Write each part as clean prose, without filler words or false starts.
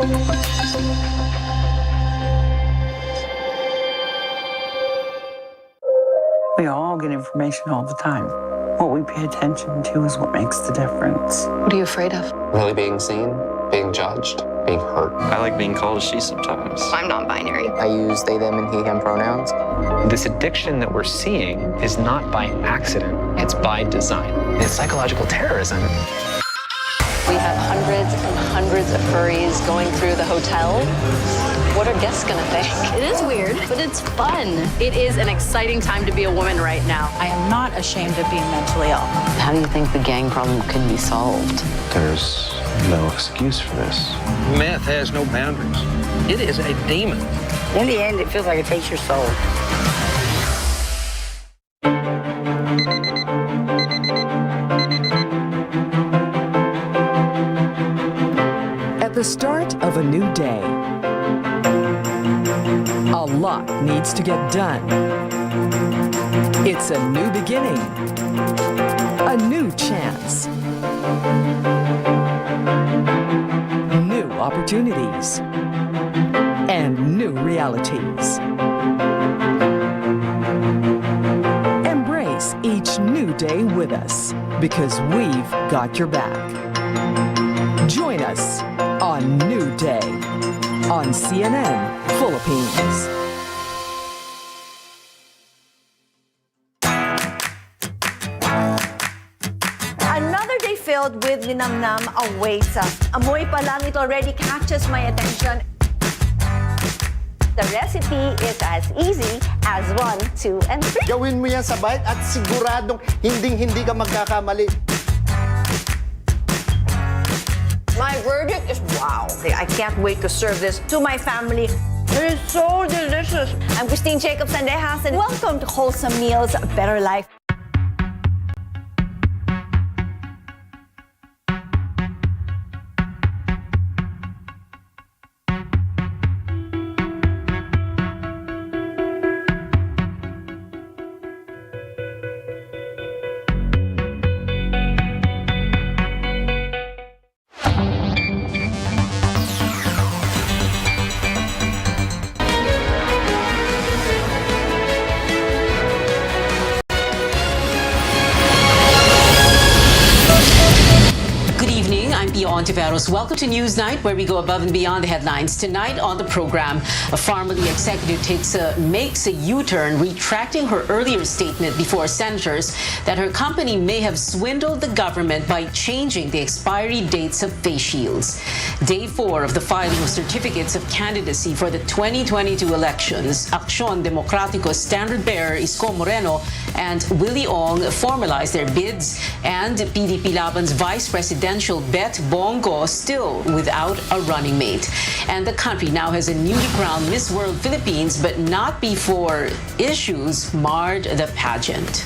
We all get information all the time. What we pay attention to is what makes the difference. What are you afraid of? Really being seen, being judged, being hurt. I like being called a she sometimes. I'm non-binary. I use they, them, and he, him pronouns. This addiction that we're seeing is not by accident, it's by design. It's psychological terrorism. We have hundreds and hundreds of furries going through the hotel. What are guests gonna think? It is weird, but it's fun. It is an exciting time to be a woman right now. I am not ashamed of being mentally ill. How do you think the gang problem can be solved? There's no excuse for this. Meth has no boundaries. It is a demon. In the end, it feels like it takes your soul. At the start of a new day, a lot needs to get done. It's a new beginning, a new chance, new opportunities, and new realities. Embrace each new day with us because we've got your back. Join us on New Day on CNN Philippines. Another day filled with linamnam awaits us. Amoy pa lang, it already catches my attention. The recipe is as easy as 1, 2, and 3. Gawin mo yan sa bite at siguradong hindi ka magkakamali. My verdict is wow. I can't wait to serve this to my family. It is so delicious. I'm Christine Jacobs-Sandejas, and welcome to Wholesome Meals, Better Life. HONTEVEROS. Welcome to Newsnight, where we go above and beyond the headlines. Tonight on the program, a Pharmaly executive makes a U-turn, retracting her earlier statement before senators that her company may have swindled the government by changing the expiry dates of face shields. Day 4 of the filing of certificates of candidacy for the 2022 elections. Aksyon Demokratiko's standard-bearer Isko Moreno and Willie Ong formalized their bids, and PDP Laban's vice presidential bet Bongo still without a running mate. And the country now has a newly crowned Miss World Philippines, but not before issues marred the pageant.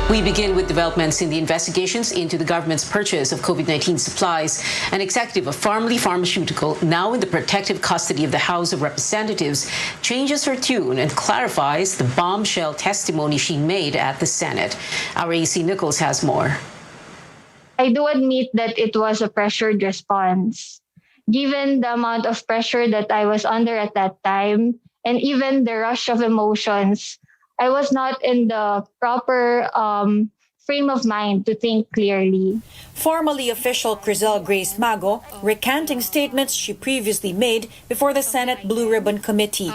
We begin with developments in the investigations into the government's purchase of COVID-19 supplies. An executive of Pharmaly Pharmaceutical, now in the protective custody of the House of Representatives, changes her tune and clarifies the bombshell testimony she made at the Senate. Our AC Nichols has more. I do admit that it was a pressured response. Given the amount of pressure that I was under at that time, and even the rush of emotions, I was not in the proper frame of mind to think clearly. Pharmaly official Crizel Grace Mago recanting statements she previously made before the Senate Blue Ribbon Committee.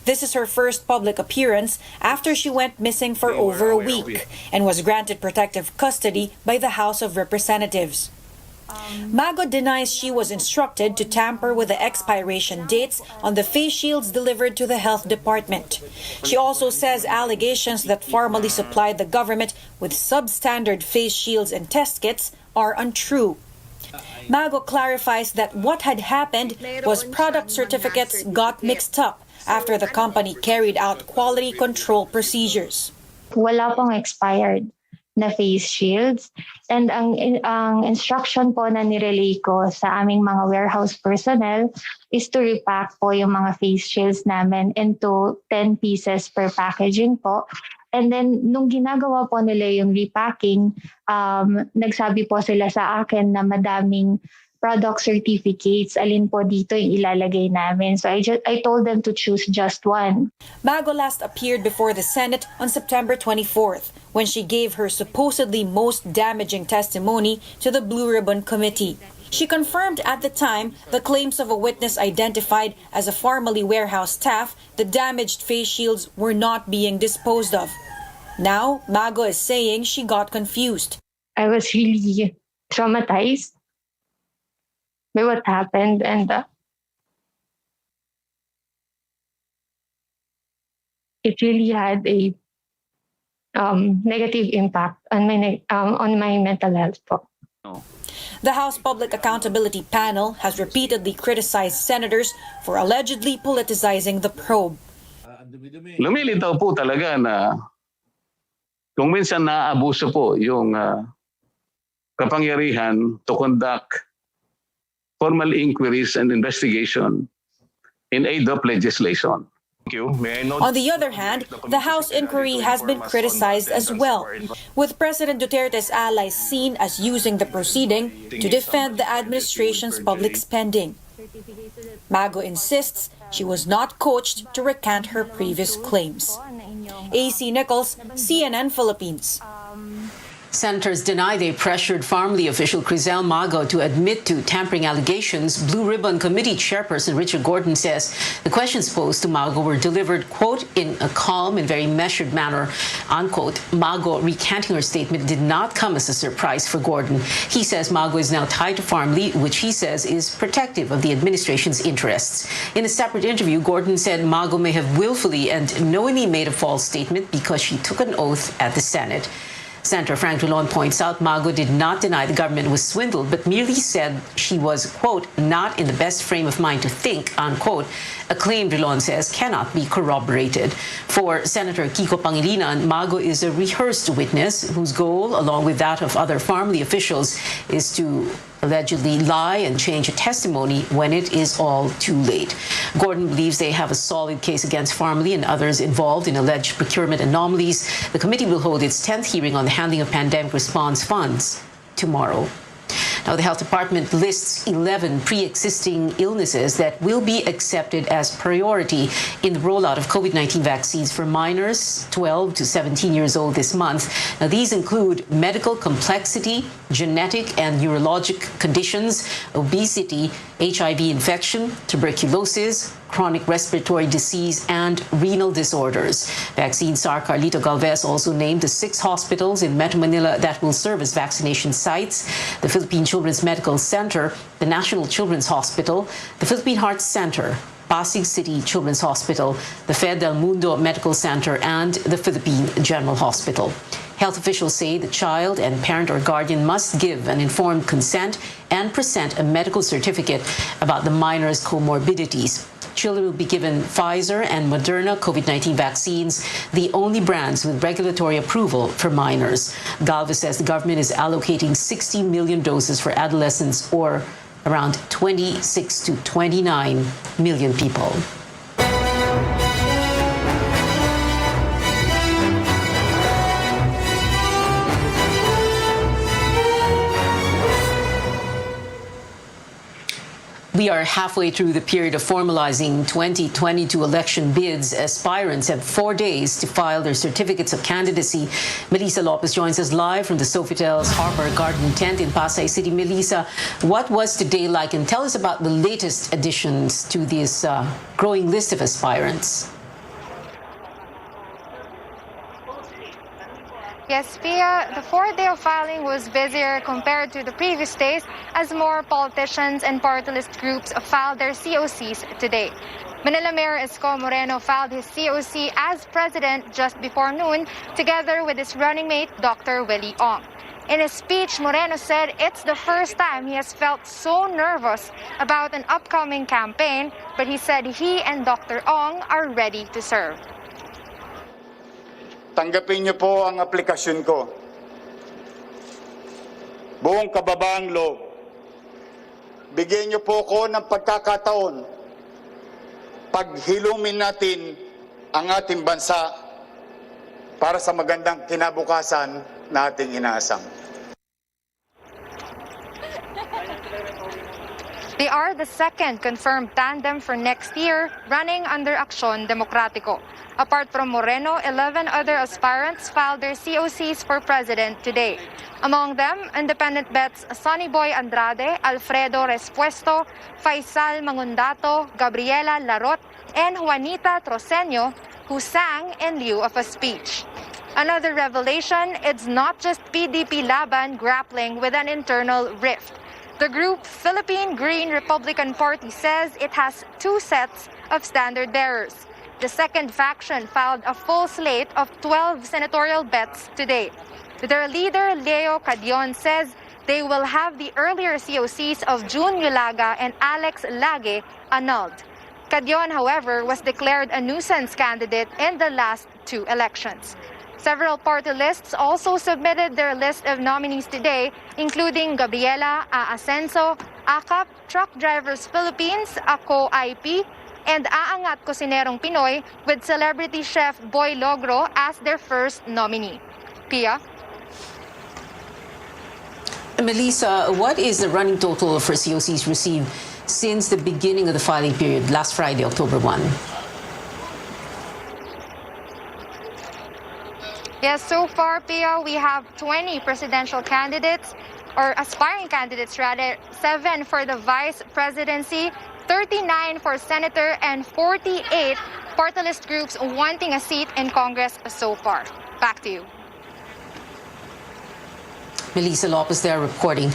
This is her first public appearance after she went missing for over a week and was granted protective custody by the House of Representatives. Mago denies she was instructed to tamper with the expiration dates on the face shields delivered to the health department. She also says allegations that Pharmaly supplied the government with substandard face shields and test kits are untrue. Mago clarifies that what had happened was product certificates got mixed up after the company carried out quality control procedures. Wala pong expired na face shields. And ang instruction po na nirelay ko sa aming mga warehouse personnel is to repack po yung mga face shields namin into 10 pieces per packaging po. And then, nung ginagawa po nila yung repacking, nagsabi po sila sa akin na madaming product certificates, alin po dito yung ilalagay namin. So I told them to choose just one. Mago last appeared before the Senate on September 24th when she gave her supposedly most damaging testimony to the Blue Ribbon Committee. She confirmed at the time the claims of a witness identified as a formerly warehouse staff the damaged face shields were not being disposed of. Now, Mago is saying she got confused. I was really traumatized by what happened, and it really had a negative impact on my mental health po. The House Public Accountability Panel has repeatedly criticized senators for allegedly politicizing the probe. Lumilitaw po talaga na kung minsan naaabuso po yung kapangyarihan to conduct formal inquiries and investigation in aid of legislation. On the other hand, the House inquiry has been criticized as well, with President Duterte's allies seen as using the proceeding to defend the administration's public spending. Mago insists she was not coached to recant her previous claims. AC Nichols, CNN Philippines. Senators deny they pressured Pharmally official Crizel Mago to admit to tampering allegations. Blue Ribbon Committee Chairperson Richard Gordon says the questions posed to Mago were delivered, quote, in a calm and very measured manner, unquote. Mago recanting her statement did not come as a surprise for Gordon. He says Mago is now tied to Pharmally, which he says is protective of the administration's interests. In a separate interview, Gordon said Mago may have willfully and knowingly made a false statement because she took an oath at the Senate. Senator Frank Drilon points out Mago did not deny the government was swindled, but merely said she was, quote, not in the best frame of mind to think, unquote, a claim Drilon says cannot be corroborated. For Senator Kiko Pangilinan, Mago is a rehearsed witness whose goal, along with that of other Pharmally officials, is to allegedly lie and change a testimony when it is all too late. Gordon believes they have a solid case against Pharmally and others involved in alleged procurement anomalies. The committee will hold its 10th hearing on the handling of pandemic response funds tomorrow. Now, the Health Department lists 11 pre-existing illnesses that will be accepted as priority in the rollout of COVID-19 vaccines for minors 12 to 17 years old this month. Now, these include medical complexity, genetic and neurologic conditions, obesity, HIV infection, tuberculosis, chronic respiratory disease, and renal disorders. Vaccine czar Carlito Galvez also named the 6 hospitals in Metro Manila that will serve as vaccination sites: the Philippine Children's Medical Center, the National Children's Hospital, the Philippine Heart Center, Pasig City Children's Hospital, the Fed Del Mundo Medical Center, and the Philippine General Hospital. Health officials say the child and parent or guardian must give an informed consent and present a medical certificate about the minor's comorbidities. Children will be given Pfizer and Moderna COVID-19 vaccines, the only brands with regulatory approval for minors. Galvez says the government is allocating 60 million doses for adolescents, or around 26 to 29 million people. We are halfway through the period of formalizing 2022 election bids. Aspirants have 4 days to file their certificates of candidacy. Melissa Lopez joins us live from the Sofitel's Harbor Garden tent in Pasay City. Melissa, what was today like? And tell us about the latest additions to this growing list of aspirants. Yes, Pia, the 4th day of filing was busier compared to the previous days as more politicians and party list groups filed their COCs today. Manila Mayor Isko Moreno filed his COC as president just before noon, together with his running mate, Dr. Willie Ong. In his speech, Moreno said it's the first time he has felt so nervous about an upcoming campaign, but he said he and Dr. Ong are ready to serve. Tanggapin niyo po ang aplikasyon ko. Buong kababaang loob. Bigyan niyo po ko ng pagkakataon. Paghilumin natin ang ating bansa para sa magandang kinabukasan na ating inaasam. They are the second confirmed tandem for next year, running under Acción Democrático. Apart from Moreno, 11 other aspirants filed their COCs for president today. Among them, independent bets Sonny Boy Andrade, Alfredo Respuesto, Faisal Mangundato, Gabriela Larot, and Juanita Troceño, who sang in lieu of a speech. Another revelation, it's not just PDP Laban grappling with an internal rift. The group Philippine Green Republican Party says it has two sets of standard bearers. The second faction filed a full slate of 12 senatorial bets today. Their leader, Leo Cadion, says they will have the earlier COCs of June Yulaga and Alex Lage annulled. Cadion, however, was declared a nuisance candidate in the last two elections. Several party lists also submitted their list of nominees today, including Gabriela Ascenso, AKAP, Truck Drivers Philippines, Ako IP, and Aangat Kusinerong Pinoy, with celebrity chef Boy Logro as their first nominee. Pia? Melissa, what is the running total for COCs received since the beginning of the filing period last Friday, October 1? Yes, so far, Pia, we have 20 presidential candidates, or aspiring candidates rather, 7 for the vice presidency, 39 for senator, and 48 party list groups wanting a seat in Congress so far. Back to you. Melissa Lopez there reporting.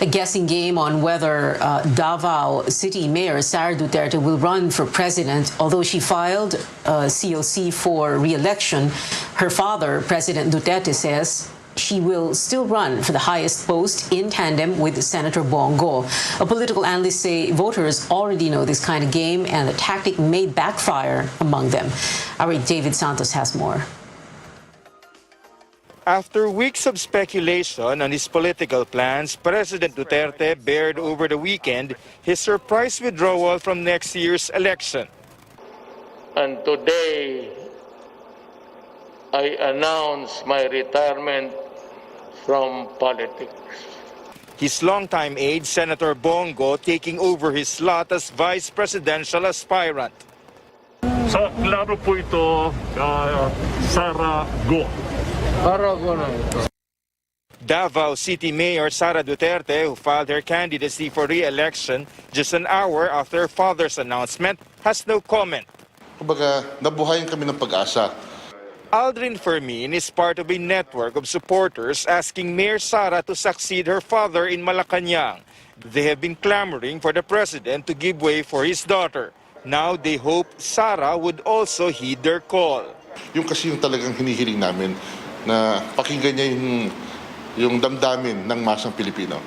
A guessing game on whether Davao City Mayor Sara Duterte will run for president. Although she filed a COC for re-election, her father, President Duterte, says she will still run for the highest post in tandem with Senator Bongo. A political analyst say voters already know this kind of game and the tactic may backfire among them. Our David Santos has more. After weeks of speculation on his political plans, President Duterte bared over the weekend his surprise withdrawal from next year's election. And today, I announce my retirement from politics. His longtime aide, Senator Bongo, taking over his slot as vice presidential aspirant. Sa klaro po ito, Sara, go. Davao City Mayor Sara Duterte, who filed her candidacy for re-election just an hour after her father's announcement, has no comment. Kumbaga, nabuhayan kami ng pag-asa. Aldrin Fermin is part of a network of supporters asking Mayor Sara to succeed her father in Malacanang. They have been clamoring for the president to give way for his daughter. Now they hope Sara would also heed their call. Yung kasi yung talagang hinihiling namin, na pakinggan niya yung damdamin ng masang Pilipino.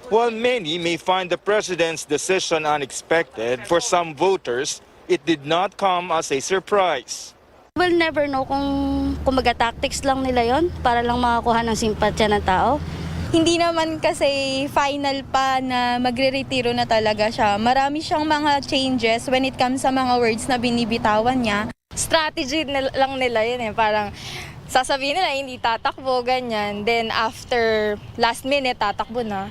While many may find the president's decision unexpected, for some voters, it did not come as a surprise. We'll never know kung tactics lang nila yon para lang makakuha ng simpatya ng tao. Hindi naman kasi final pa na magre-retiro na talaga siya. Marami siyang mga changes when it comes sa mga words na binibitawan niya. Strategy lang nila yun eh, parang sasabihin nila hindi tatakbo, ganyan. Then after last minute, tatakbo na.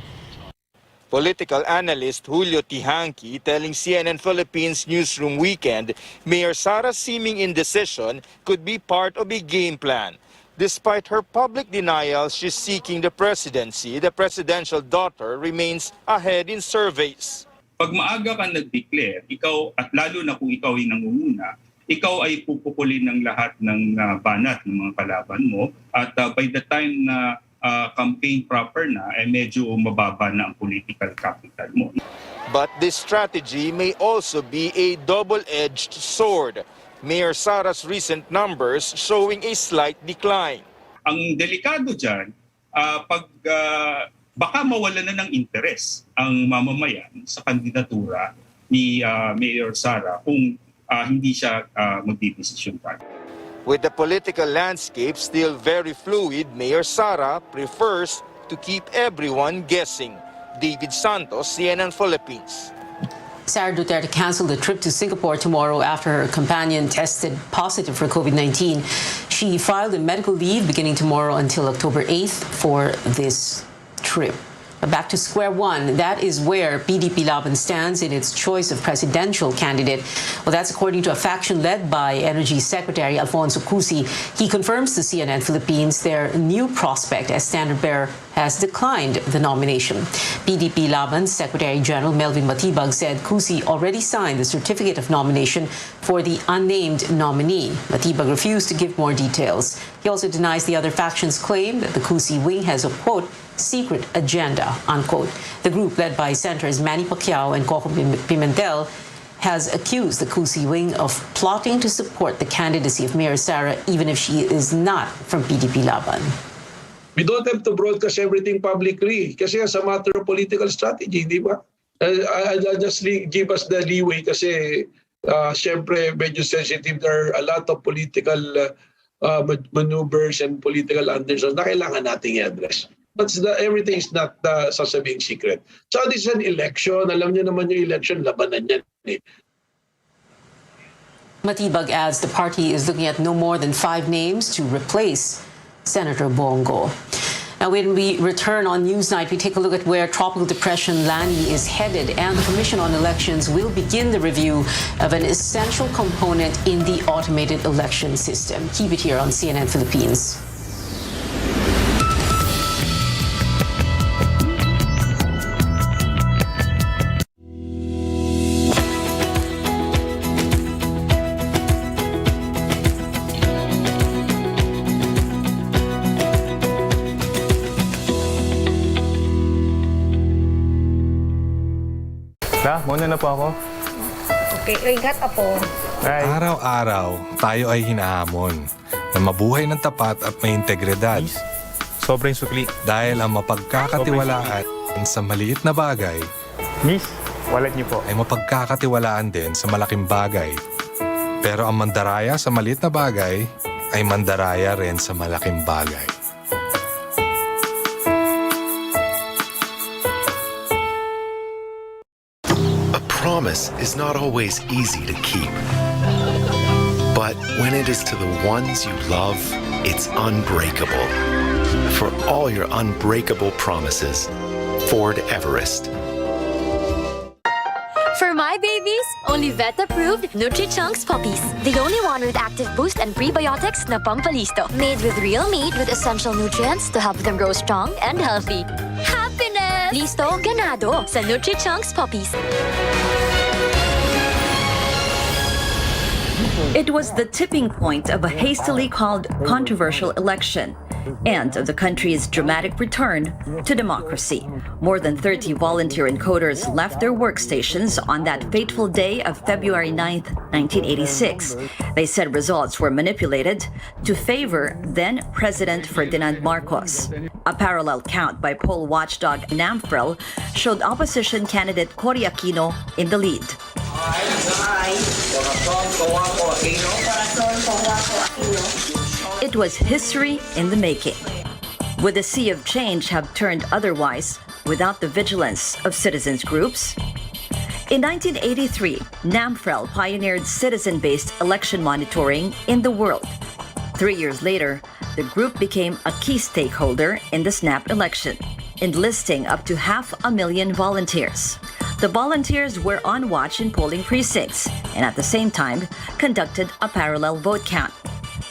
Political analyst Julio Tihanki telling CNN Philippines Newsroom Weekend, Mayor Sara's seeming indecision could be part of a game plan. Despite her public denial she's seeking the presidency, the presidential daughter remains ahead in surveys. Pag maaga ka nag-declare, ikaw at lalo na kung ikaw ay nangunguna, ikaw ay pupukulin ng lahat ng banat ng mga kalaban mo at by the time na campaign proper na, medyo mababa na ang political capital mo. But this strategy may also be a double-edged sword. Mayor Sara's recent numbers showing a slight decline. Ang delikado dyan, baka mawala na ng interes ang mamamayan sa kandidatura ni Mayor Sara kung hindi siya magdidesisyon pa. With the political landscape still very fluid, Mayor Sara prefers to keep everyone guessing. David Santos, CNN Philippines. Sara Duterte canceled a trip to Singapore tomorrow after her companion tested positive for COVID-19. She filed a medical leave beginning tomorrow until October 8th for this trip. Back to square one. That is where PDP Laban stands in its choice of presidential candidate. Well, that's according to a faction led by Energy Secretary Alfonso Cusi. He confirms to CNN Philippines their new prospect as standard bearer has declined the nomination. PDP Laban Secretary General Melvin Matibag said Cusi already signed the certificate of nomination for the unnamed nominee. Matibag refused to give more details. He also denies the other faction's claim that the Cusi wing has a, quote, secret agenda, unquote. The group, led by Senators Manny Pacquiao and Coco Pimentel, has accused the Cusi wing of plotting to support the candidacy of Mayor Sara even if she is not from PDP Laban. We don't have to broadcast everything publicly kasi as a matter of political strategy, di ba? I'll just give us the leeway kasi syempre medyo sensitive. There are a lot of political maneuvers and political undertones na kailangan nating i-address. But everything is not sasabing secret. So this is an election. Alam niyo naman yung election, labanan yan. Matibag adds the party is looking at no more than 5 names to replace Senator Bongo. Now, when we return on Newsnight, we take a look at where Tropical Depression Lani is headed, and the Commission on Elections will begin the review of an essential component in the automated election system. Keep it here on CNN Philippines. Muna na po ako. Okay, ingat apo. Araw-araw, tayo ay hinahamon na mabuhay ng tapat at may integridad. Sobrang sukli. Dahil ang mapagkakatiwalaan sa maliit na bagay, Miss, wallet niyo po, ay mapagkakatiwalaan din sa malaking bagay. Pero ang mandaraya sa maliit na bagay ay mandaraya rin sa malaking bagay. Promise is not always easy to keep. But when it is to the ones you love, it's unbreakable. For all your unbreakable promises, Ford Everest. For my babies, only vet-approved Nutri-Chunks puppies. The only one with active boost and prebiotics na Pampalisto. Made with real meat with essential nutrients to help them grow strong and healthy. Happiness! Listo, ganado sa Nutri-Chunks puppies. It was the tipping point of a hastily called controversial election and of the country's dramatic return to democracy. More than 30 volunteer encoders left their workstations on that fateful day of February 9th, 1986. They said results were manipulated to favor then-President Ferdinand Marcos. A parallel count by poll watchdog NAMFREL showed opposition candidate Cory Aquino in the lead. It was history in the making. Would the sea of change have turned otherwise without the vigilance of citizens groups? In 1983, NAMFREL pioneered citizen-based election monitoring in the world. 3 years later, the group became a key stakeholder in the snap election, enlisting up to 500,000 volunteers. The volunteers were on watch in polling precincts and at the same time conducted a parallel vote count.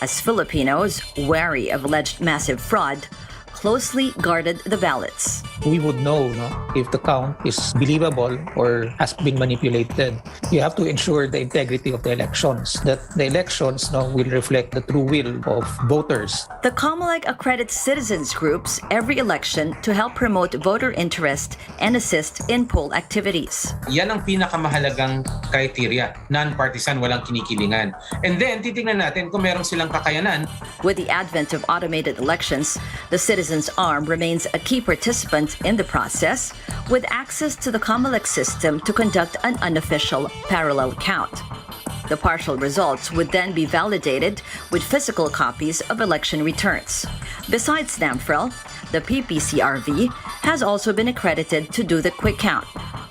As Filipinos, wary of alleged massive fraud, closely guarded the ballots. We would know if the count is believable or has been manipulated. You have to ensure the integrity of the elections, that the elections will reflect the true will of voters. The COMELEC accredits citizens groups every election to help promote voter interest and assist in poll activities. Yan ang pinakamahalagang criteria. Non-partisan, walang kinikilingan. And then, titingnan natin kung meron silang kakayanan. With the advent of automated elections, the citizens' arm remains a key participant in the process, with access to the COMELEC system to conduct an unofficial parallel count. The partial results would then be validated with physical copies of election returns. Besides NAMFREL, the PPCRV has also been accredited to do the quick count.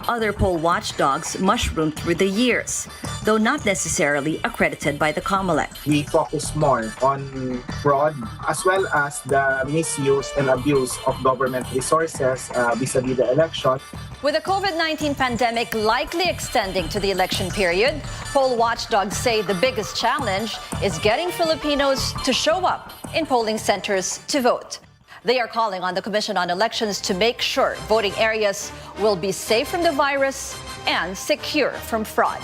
Other poll watchdogs mushroomed through the years. though not necessarily accredited by the COMELEC. We focus more on fraud as well as the misuse and abuse of government resources vis-a-vis the election. With the COVID-19 pandemic likely extending to the election period, poll watchdogs say the biggest challenge is getting Filipinos to show up in polling centers to vote. They are calling on the Commission on Elections to make sure voting areas will be safe from the virus and secure from fraud.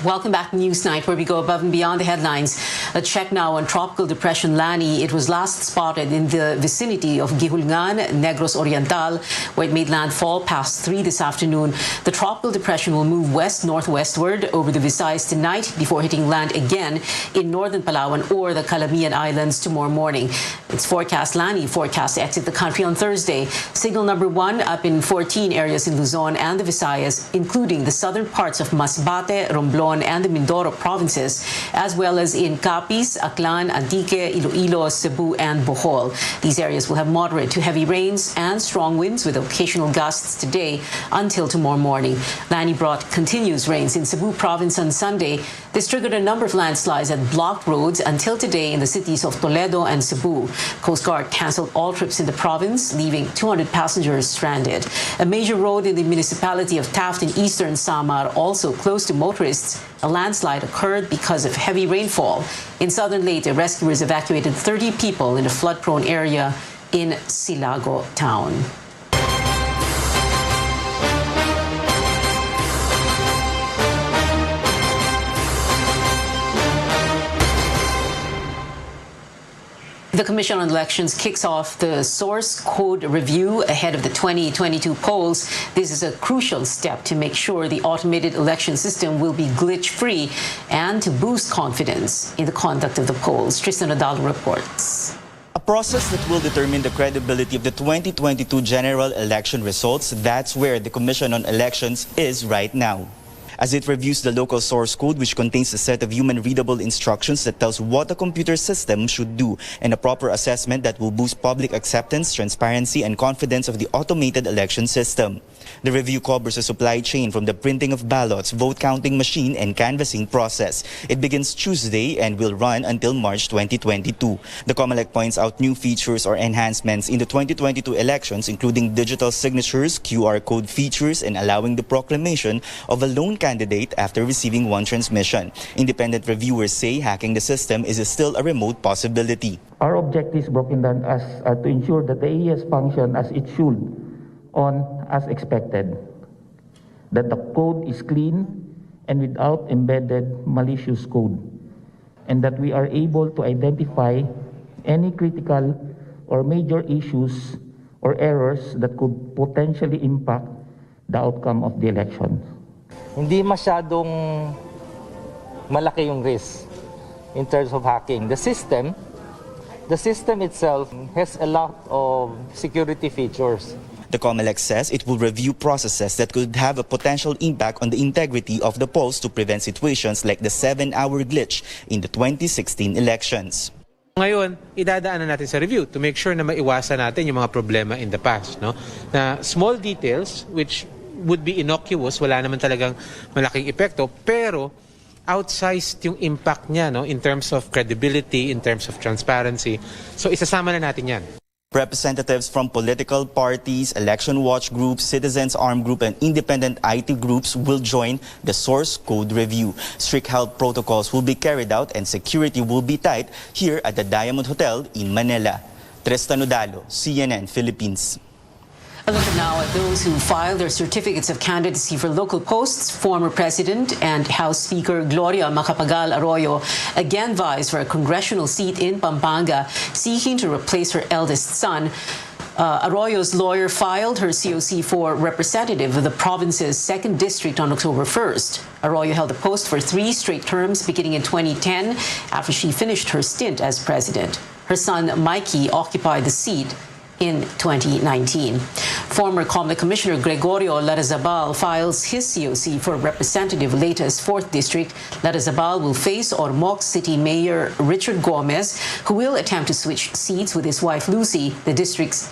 Welcome back to Newsnight, where we go above and beyond the headlines. A check now on Tropical Depression Lani. It was last spotted in the vicinity of Gihulngan, Negros Oriental, where it made landfall past 3 this afternoon. The Tropical Depression will move west-northwestward over the Visayas tonight before hitting land again in northern Palawan or the Calamian Islands tomorrow morning. It's forecast Lani forecast to exit the country on Thursday. Signal number 1 up in 14 areas in Luzon and the Visayas, including the southern parts of Masbate, Romblon, and the Mindoro provinces, as well as in Capiz, Aklan, Antique, Iloilo, Cebu, and Bohol. These areas will have moderate to heavy rains and strong winds with occasional gusts today until tomorrow morning. Lani brought continuous rains in Cebu province on Sunday. This triggered a number of landslides and blocked roads until today in the cities of Toledo and Cebu. Coast Guard canceled all trips in the province, leaving 200 passengers stranded. A major road in the municipality of Taft in eastern Samar also closed to motorists. A landslide occurred because of heavy rainfall. In southern Leyte, rescuers evacuated 30 people in a flood-prone area in Silago town. The Commission on Elections kicks off the source code review ahead of the 2022 polls. This is a crucial step to make sure the automated election system will be glitch-free and to boost confidence in the conduct of the polls. Tristan Adal reports. A process that will determine the credibility of the 2022 general election results, that's where the Commission on Elections is right now, as it reviews the local source code, which contains a set of human-readable instructions that tells what a computer system should do, and a proper assessment that will boost public acceptance, transparency, and confidence of the automated election system. The review covers a supply chain from the printing of ballots, vote counting machine, and canvassing process. It begins Tuesday and will run until March 2022. The COMELEC points out new features or enhancements in the 2022 elections, including digital signatures, QR code features, and allowing the proclamation of a lone candidate after receiving one transmission. Independent reviewers say hacking the system is still a remote possibility. Our objective is broken down as to ensure that the AES function as it should as expected, that the code is clean and without embedded malicious code, and that we are able to identify any critical or major issues or errors that could potentially impact the outcome of the election. Hindi masyadong malaki yung risk in terms of hacking. The system itself has a lot of security features. The COMELEC says it will review processes that could have a potential impact on the integrity of the polls to prevent situations like the 7-hour glitch in the 2016 elections. Ngayon, idadaanan natin sa review to make sure na maiwasan natin yung mga problema in the past, no? Na small details which would be innocuous, wala naman talagang malaking epekto, pero outsized yung impact niya, no, in terms of credibility, in terms of transparency. So isasama na natin yan. Representatives from political parties, election watch groups, citizens armed group, and independent IT groups will join the source code review. Strict health protocols will be carried out and security will be tight here at the Diamond Hotel in Manila. Tristan Udalo, CNN Philippines. A look now at those who filed their certificates of candidacy for local posts. Former President and House Speaker Gloria Macapagal Arroyo again vies for a congressional seat in Pampanga, seeking to replace her eldest son. Arroyo's lawyer filed her COC for representative of the province's 2nd District on October 1st. Arroyo held the post for 3 straight terms beginning in 2010 after she finished her stint as president. Her son Mikey occupied the seat in 2019. Former COMELEC Commissioner Gregorio Larazabal files his COC for representative latest 4th District. Larazabal will face Ormoc City Mayor Richard Gomez, who will attempt to switch seats with his wife Lucy, the district's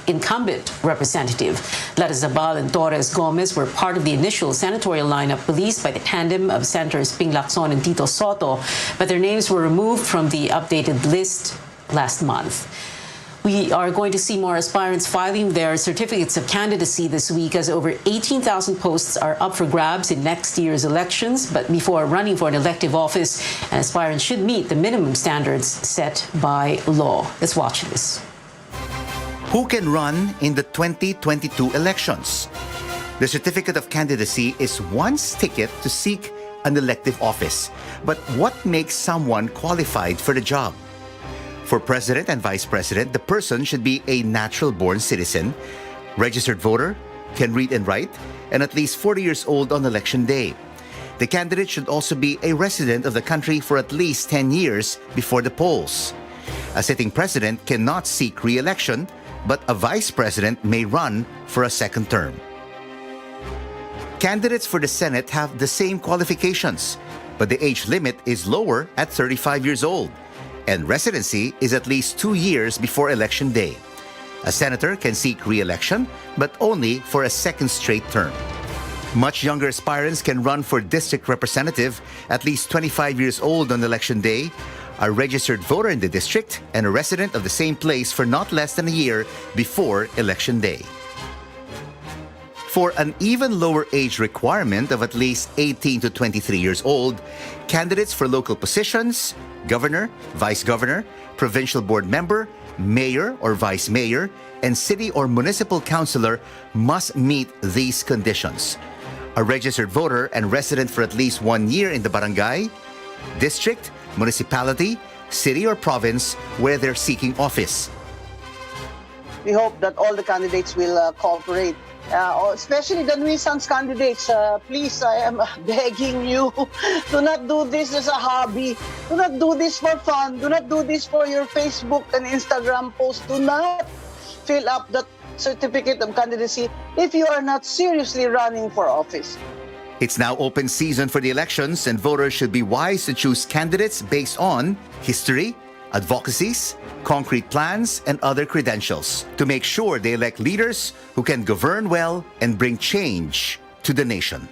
incumbent representative. Lara and Torres Gomez were part of the initial senatorial lineup released by the tandem of Senators Ping Lacson and Tito Soto, but their names were removed from the updated list last month. We are going to see more aspirants filing their certificates of candidacy this week, as over 18,000 posts are up for grabs in next year's elections. But before running for an elective office, an aspirant should meet the minimum standards set by law. Let's watch this. Who can run in the 2022 elections? The certificate of candidacy is one's ticket to seek an elective office. But what makes someone qualified for the job? For president and vice president, the person should be a natural-born citizen, registered voter, can read and write, and at least 40 years old on election day. The candidate should also be a resident of the country for at least 10 years before the polls. A sitting president cannot seek re-election, but a vice president may run for a second term. Candidates for the Senate have the same qualifications, but the age limit is lower at 35 years old. And residency is at least 2 years before election day. A senator can seek re-election, but only for a second straight term. Much younger aspirants can run for district representative, at least 25 years old on election day, a registered voter in the district, and a resident of the same place for not less than a year before election day. For an even lower age requirement of at least 18 to 23 years old, candidates for local positions, governor, vice governor, provincial board member, mayor or vice mayor, and city or municipal councilor must meet these conditions. A registered voter and resident for at least 1 year in the barangay, district, municipality, city or province where they're seeking office. We hope that all the candidates will cooperate. Especially the nuisance candidates, please, I am begging you, do not do this as a hobby. Do not do this for fun. Do not do this for your Facebook and Instagram post. Do not fill up that certificate of candidacy if you are not seriously running for office. It's now open season for the elections, and voters should be wise to choose candidates based on history, advocacies, concrete plans, and other credentials to make sure they elect leaders who can govern well and bring change to the nation.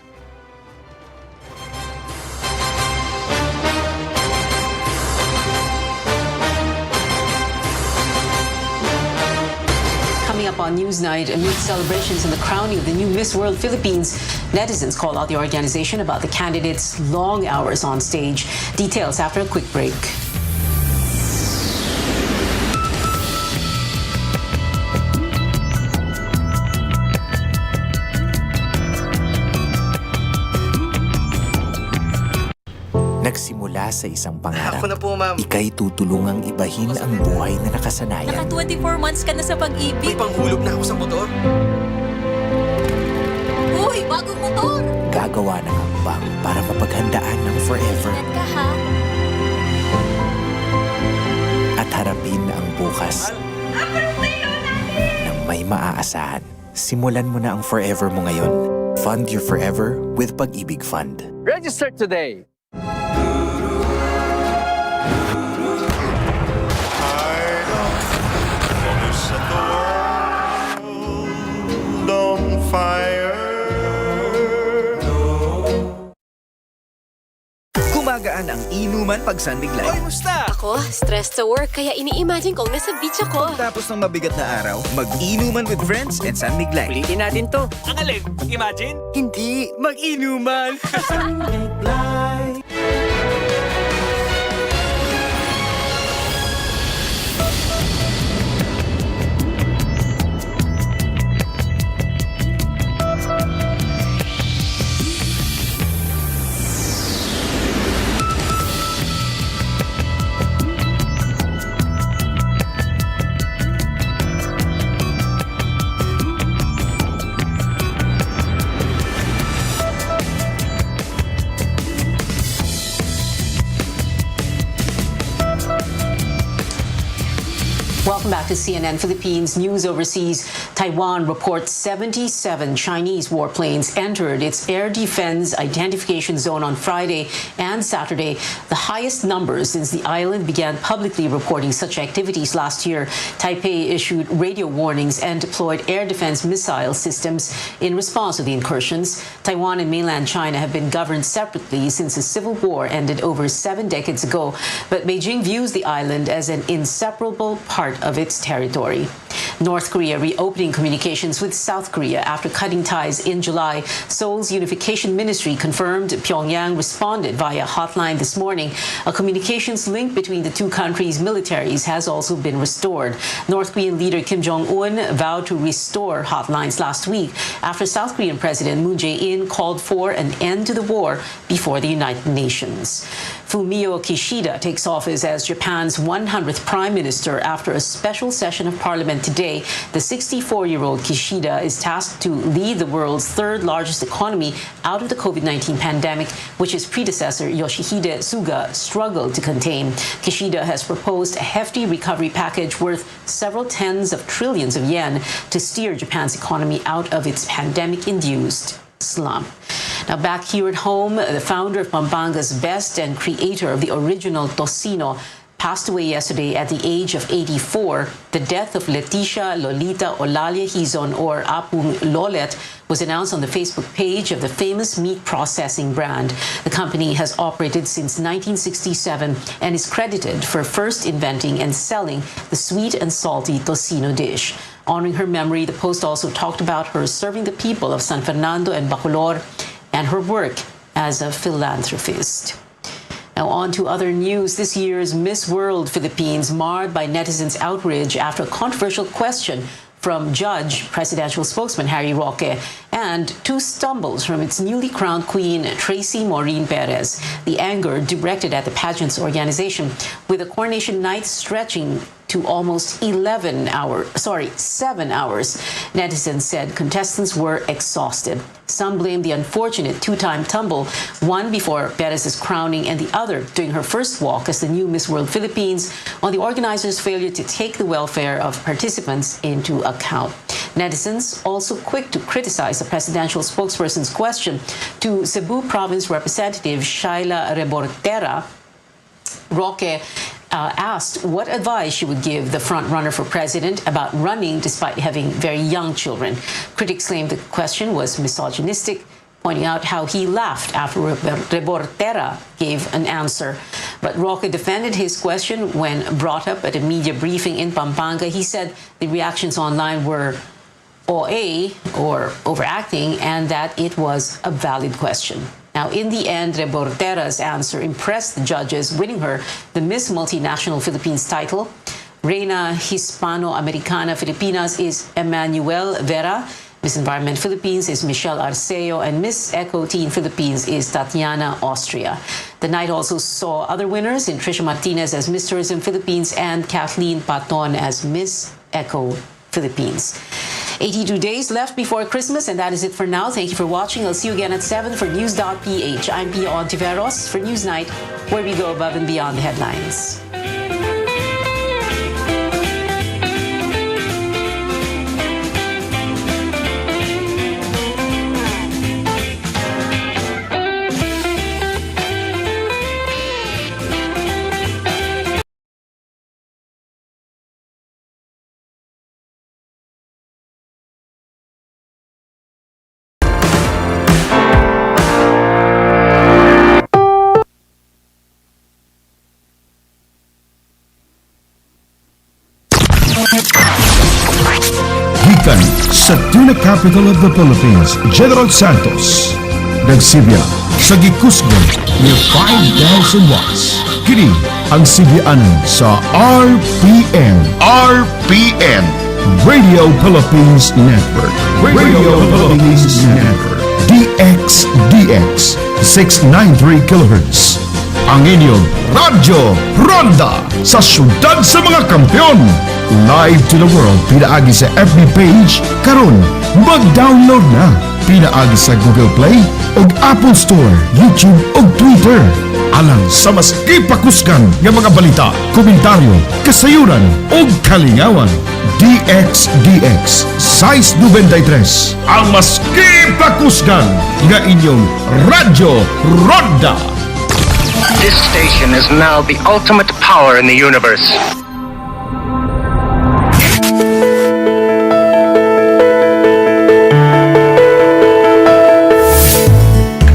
Coming up on Newsnight, amid celebrations in the crowning of the new Miss World Philippines, netizens call out the organization about the candidates' long hours on stage. Details after a quick break. Nagsimula sa isang pangarap. Ako na po, ma'am. Ika'y tutulungang ibahin ang buhay na nakasanayan. Naka 24 months ka na sa pag-ibig. May panghulog na ako sa motor. Uy, bagong motor! Gagawa ng hakbang para mapaghandaan ng forever. Ingat ka, ha? At harapin ang bukas nang may maaasahan. Simulan mo na ang forever mo ngayon. Fund your forever with Pag-ibig Fund. Register today! Gumagaan ang inuman pag sunbiglay. Oy, musta? Ako, stressed sa work kaya ini-imagine kong nasa beach ako. Tapos ng mabigat na araw, mag-inuman with friends and sunbiglay. Ulitin natin to. Ang alin? Imagine? Hindi, mag-inuman. Sunbiglay. Welcome back to CNN Philippines News Overseas. Taiwan reports 77 Chinese warplanes entered its air defense identification zone on Friday and Saturday, the highest numbers since the island began publicly reporting such activities last year. Taipei issued radio warnings and deployed air defense missile systems in response to the incursions. Taiwan and mainland China have been governed separately since the Civil War ended over 7 decades ago, but Beijing views the island as an inseparable part of its territory. North Korea reopening communications with South Korea after cutting ties in July. Seoul's Unification Ministry confirmed Pyongyang responded via hotline this morning. A communications link between the two countries' militaries has also been restored. North Korean leader Kim Jong-un vowed to restore hotlines last week after South Korean President Moon Jae-in called for an end to the war before the United Nations. Fumio Kishida takes office as Japan's 100th prime minister after a special session of parliament today. The 64-year-old Kishida is tasked to lead the world's third largest economy out of the COVID-19 pandemic, which his predecessor Yoshihide Suga struggled to contain. Kishida has proposed a hefty recovery package worth several tens of trillions of yen to steer Japan's economy out of its pandemic-induced slump. Now back here at home, the founder of Pampanga's Best and creator of the original tocino passed away yesterday at the age of 84. The death of Leticia Lolita Olalia Hizon, or Apung Lolet, was announced on the Facebook page of the famous meat processing brand. The company has operated since 1967 and is credited for first inventing and selling the sweet and salty tocino dish. Honoring her memory, the Post also talked about her serving the people of San Fernando and Bacolor and her work as a philanthropist. Now on to other news. This year's Miss World Philippines marred by netizens' outrage after a controversial question from Judge, presidential spokesman Harry Roque, and two stumbles from its newly crowned queen, Tracy Maureen Perez. The anger directed at the pageant's organization, with the coronation night stretching to almost 7 hours. Netizens said contestants were exhausted. Some blamed the unfortunate two-time tumble, one before Perez's crowning and the other during her first walk as the new Miss World Philippines, on the organizers' failure to take the welfare of participants into account. Netizens also quick to criticize the presidential spokesperson's question to Cebu Province Representative Shaila Rebortera. Roque asked what advice she would give the frontrunner for president about running despite having very young children. Critics claimed the question was misogynistic, pointing out how he laughed after Rebortera gave an answer. But Roque defended his question when brought up at a media briefing in Pampanga. He said the reactions online were OA, or overacting, and that it was a valid question. Now, in the end, Rebortera's answer impressed the judges, winning her the Miss Multinational Philippines title. Reina Hispano-Americana Filipinas is Emmanuel Vera. Miss Environment Philippines is Michelle Arceo, and Miss Eco Teen Philippines is Tatiana Austria. The night also saw other winners in Trisha Martinez as Miss Tourism Philippines and Kathleen Paton as Miss Eco Philippines. 82 days left before Christmas, and that is it for now. Thank you for watching. I'll see you again at 7 for News.ph. I'm Pia HONTEVEROS for Newsnight, where we go above and beyond the headlines. Gikan sa tuna capital of the Philippines, General Santos. Nagsilya sa gikusgon ni 5,000 watts. Kini ang silyanan sa RPN Radio Philippines Network. Radio Philippines Network. DXDX 693 kHz. Ang inyong Radyo Ronda sa syudad sa mga kampiyon. Live to the world, pinaagi sa FB page, karon mag-download na. Pinaagi sa Google Play o Apple Store, YouTube o Twitter. alang sa mas kipakuskan nga mga balita, komentaryo, kasayuran o kalingawan. DXDX Size 93, ang mas kipakuskan nga inyong Radyo Ronda. This station is now the ultimate power in the universe.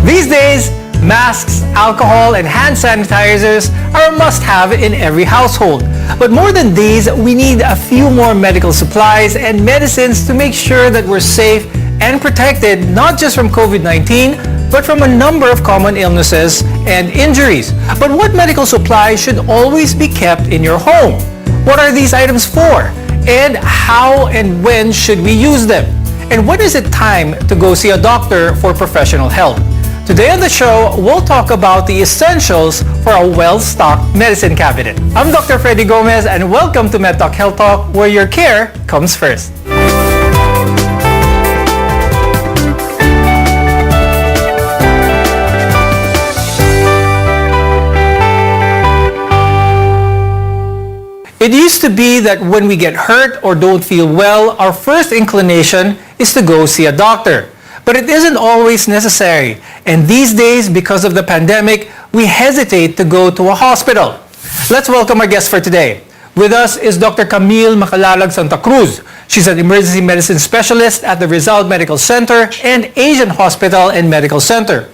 These days, masks, alcohol, and hand sanitizers are a must-have in every household. But more than these, we need a few more medical supplies and medicines to make sure that we're safe and protected not just from COVID-19, but from a number of common illnesses and injuries. But what medical supplies should always be kept in your home? What are these items for? And how and when should we use them? And when is it time to go see a doctor for professional help? Today on the show, we'll talk about the essentials for a well-stocked medicine cabinet. I'm Dr. Freddy Gomez, and welcome to MedTalk Health Talk, where your care comes first. It used to be that when we get hurt or don't feel well, our first inclination is to go see a doctor. But it isn't always necessary. And these days, because of the pandemic, we hesitate to go to a hospital. Let's welcome our guest for today. With us is Dr. Camille Macalalag Santa Cruz. She's an emergency medicine specialist at the Rizal Medical Center and Asian Hospital and Medical Center.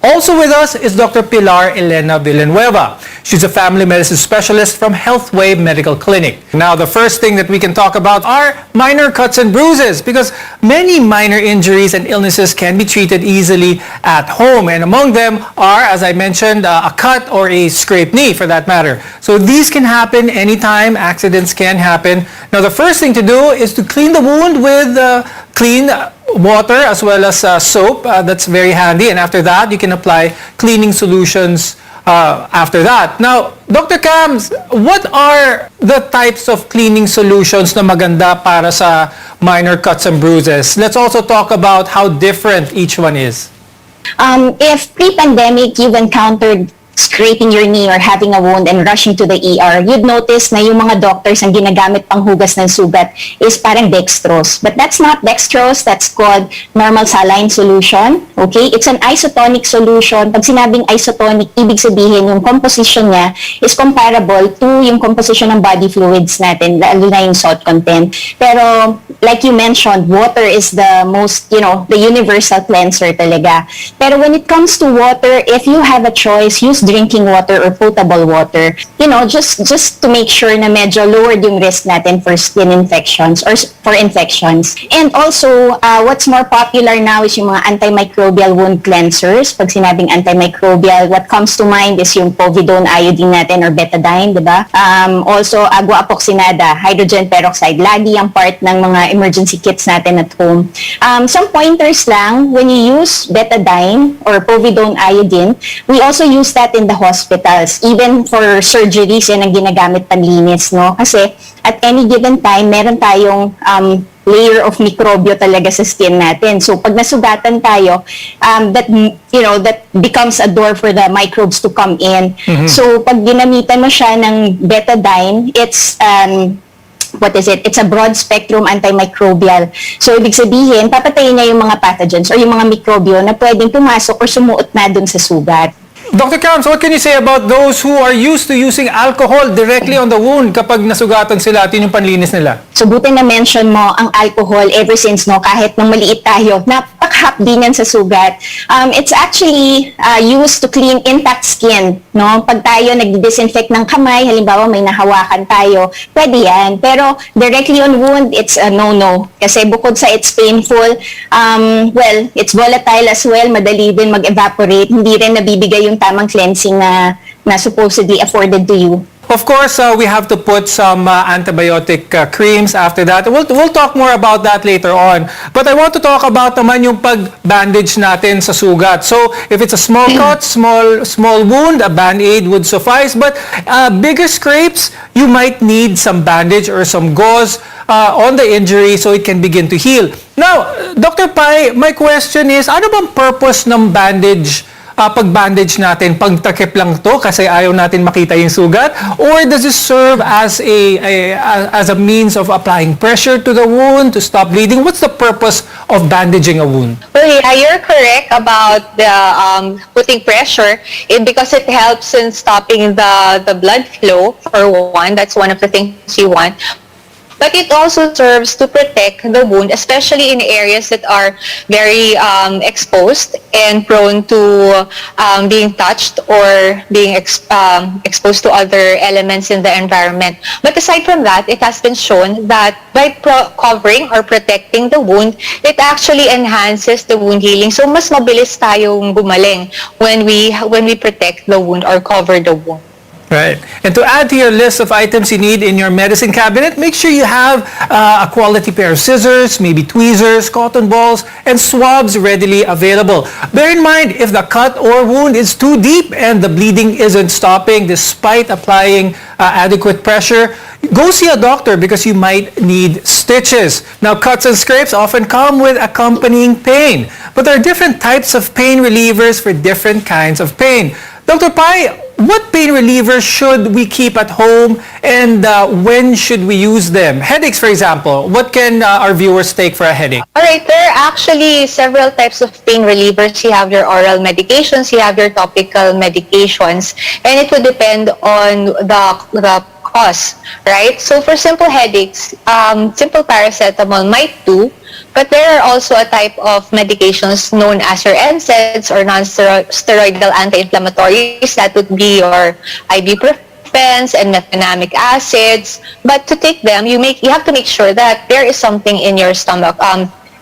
Also with us is Dr. Pilar Elena Villanueva. She's a family medicine specialist from Healthway Medical Clinic. Now, the first thing that we can talk about are minor cuts and bruises, because many minor injuries and illnesses can be treated easily at home. And among them are, as I mentioned, a cut or a scraped knee for that matter. So these can happen anytime. Accidents can happen. Now, the first thing to do is to clean the wound with clean water as well as soap. That's very handy. And after that, you can apply cleaning solutions after that. Now, Dr. Cams, what are the types of cleaning solutions na maganda para sa minor cuts and bruises? Let's also talk about how different each one is. If pre-pandemic you've encountered scraping your knee or having a wound and rushing to the ER, you'd notice na yung mga doctors ang ginagamit pang hugas ng sugat is parang dextrose. But that's not dextrose, that's called normal saline solution. Okay? It's an isotonic solution. Pag sinabing isotonic, ibig sabihin yung composition niya is comparable to yung composition ng body fluids natin, lalo na yung salt content. Pero, like you mentioned, water is the most, the universal cleanser talaga. Pero when it comes to water, if you have a choice, use drinking water or potable water, just to make sure na medyo lowered yung risk natin for skin infections or for infections. And also, what's more popular now is yung mga antimicrobial wound cleansers. Pag sinabing antimicrobial, what comes to mind is yung povidone iodine natin or betadine, di ba? Also, agua apoxinada, hydrogen peroxide, lagi ang part ng mga emergency kits natin at home. Some pointers lang, when you use betadine or povidone iodine, we also use that in the hospitals. Even for surgeries, yan ang ginagamit panlinis, no? Kasi at any given time, meron tayong layer of mikrobyo talaga sa skin natin. So pag nasugatan tayo, that becomes a door for the microbes to come in. Mm-hmm. So pag ginamitan mo siya ng betadine, it's it's a broad spectrum antimicrobial. So, ibig sabihin, papatayin niya yung mga pathogens or yung mga mikrobyo na pwedeng pumasok or sumuot na dun sa sugat. Dr. Camps, what can you say about those who are used to using alcohol directly on the wound kapag nasugatan sila at yun yung panlinis nila? So, buti na mention mo ang alcohol ever since, kahit nung maliit tayo, napaka-hapdi niyan sa sugat. It's actually used to clean intact skin, no? Pag tayo nag-disinfect ng kamay, halimbawa may nahawakan tayo, pwede yan. Pero directly on wound, it's a no-no. Kasi bukod sa it's painful, it's volatile as well, madali din mag-evaporate, hindi rin nabibigay yung tamang cleansing na supposedly afforded to you. Of course, we have to put some antibiotic creams after that. We'll talk more about that later on. But I want to talk about naman yung pag-bandage natin sa sugat. So, if it's a small cut, small wound, a band-aid would suffice. But bigger scrapes, you might need some bandage or some gauze on the injury so it can begin to heal. Now, Dr. Pai, my question is, ano bang purpose ng bandage pag-bandage natin? Pagtakip lang to kasi ayaw natin makita yung sugat? Or does it serve as a means of applying pressure to the wound to stop bleeding? What's the purpose of bandaging a wound? Well, yeah, you're correct about the putting pressure because it helps in stopping the blood flow, for one. That's one of the things you want. But it also serves to protect the wound, especially in areas that are very exposed and prone to being touched or being exposed to other elements in the environment. But aside from that, it has been shown that by covering or protecting the wound, it actually enhances the wound healing. So mas mabilis tayong gumaling when we protect the wound or cover the wound. Right. And to add to your list of items you need in your medicine cabinet, make sure you have a quality pair of scissors, maybe tweezers, cotton balls, and swabs readily available. Bear in mind, if the cut or wound is too deep and the bleeding isn't stopping despite applying adequate pressure, go see a doctor because you might need stitches. Now, cuts and scrapes often come with accompanying pain, but there are different types of pain relievers for different kinds of pain. Dr. Pai, what pain relievers should we keep at home and when should we use them? Headaches, for example. What can our viewers take for a headache? All right, there are actually several types of pain relievers. You have your oral medications, you have your topical medications, and it would depend on the cause, right? So for simple headaches, simple paracetamol might do, but there are also a type of medications known as your NSAIDs or non-steroidal anti-inflammatories. That would be your ibuprofen and mefenamic acids. But to take them, you have to make sure that there is something in your stomach.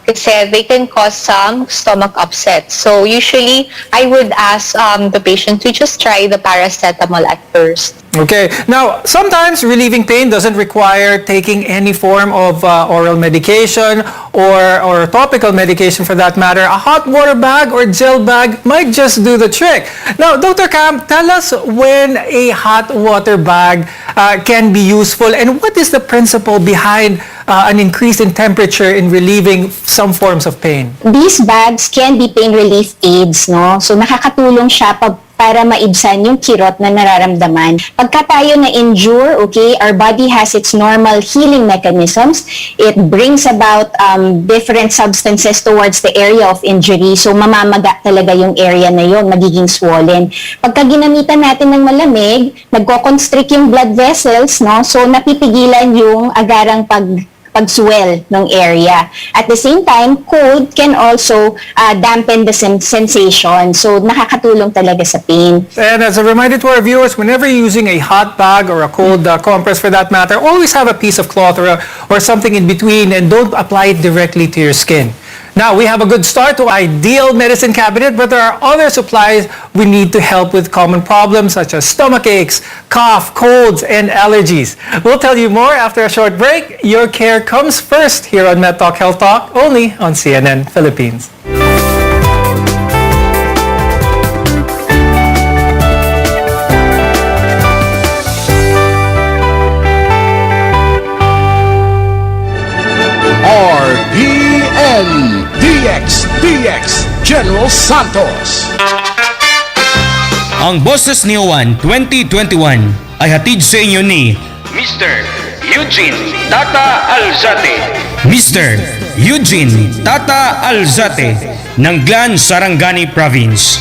Kasi they can cause some stomach upset. So usually, I would ask the patient to just try the paracetamol at first. Okay. Now, sometimes relieving pain doesn't require taking any form of oral medication or topical medication for that matter. A hot water bag or gel bag might just do the trick. Now, Dr. Cam, tell us when a hot water bag can be useful and what is the principle behind an increase in temperature in relieving some forms of pain? These bags can be pain relief aids, no? So nakakatulong siya para maibsan yung kirot na nararamdaman. Pagka tayo na-injure, okay, our body has its normal healing mechanisms. It brings about different substances towards the area of injury. So mamamaga talaga yung area na yun, magiging swollen. Pagka ginamitan natin ng malamig, nagko-constrict yung blood vessels, no? So napipigilan yung agarang pag-swell ng area. At the same time, cold can also dampen the sensation. So, nakakatulong talaga sa pain. And as a reminder to our viewers, whenever you're using a hot bag or a cold compress for that matter, always have a piece of cloth or something in between and don't apply it directly to your skin. Now, we have a good start to ideal medicine cabinet, but there are other supplies we need to help with common problems such as stomach aches, cough, colds, and allergies. We'll tell you more after a short break. Your care comes first here on MedTalk Health Talk, only on CNN Philippines. RPN DXDX General Santos. Ang Boses ni Juan 2021 ay hatid sa inyo ni Mr. Eugene Tata Alzate. Mr. Eugene Tata Alzate ng Glan, Sarangani Province.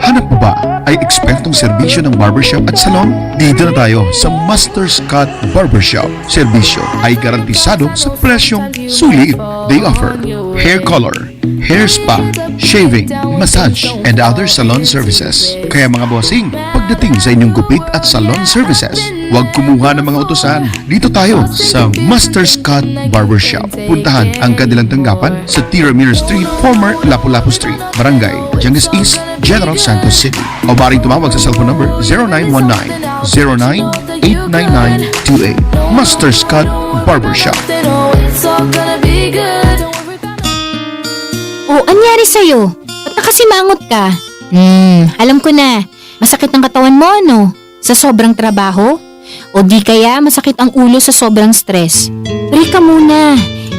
Hanap mo ba ay ekspertong serbisyo ng barbershop at salon? Dito na tayo sa Master's Cut Barbershop. Serbisyo ay garantisado sa presyong sulit. They offer hair color, hair spa, shaving, massage, and other salon services. Kaya mga bossing, pagdating sa inyong gupit at salon services, huwag kumuha ng mga utusan. Dito tayo sa Master's Cut Barbershop. Puntahan ang kanilang tanggapan sa Tiramir Street, former Lapu-Lapu Street, Barangay Jangis East, General Santos City. O maaaring tumawag sa cellphone number 0919-09-89928. Master's Cut Barbershop. Oh, anyari sa'yo? Ba't nakasimangot ka? Alam ko na. Masakit ang katawan mo, ano? Sa sobrang trabaho? O di kaya masakit ang ulo sa sobrang stress? Relax ka muna.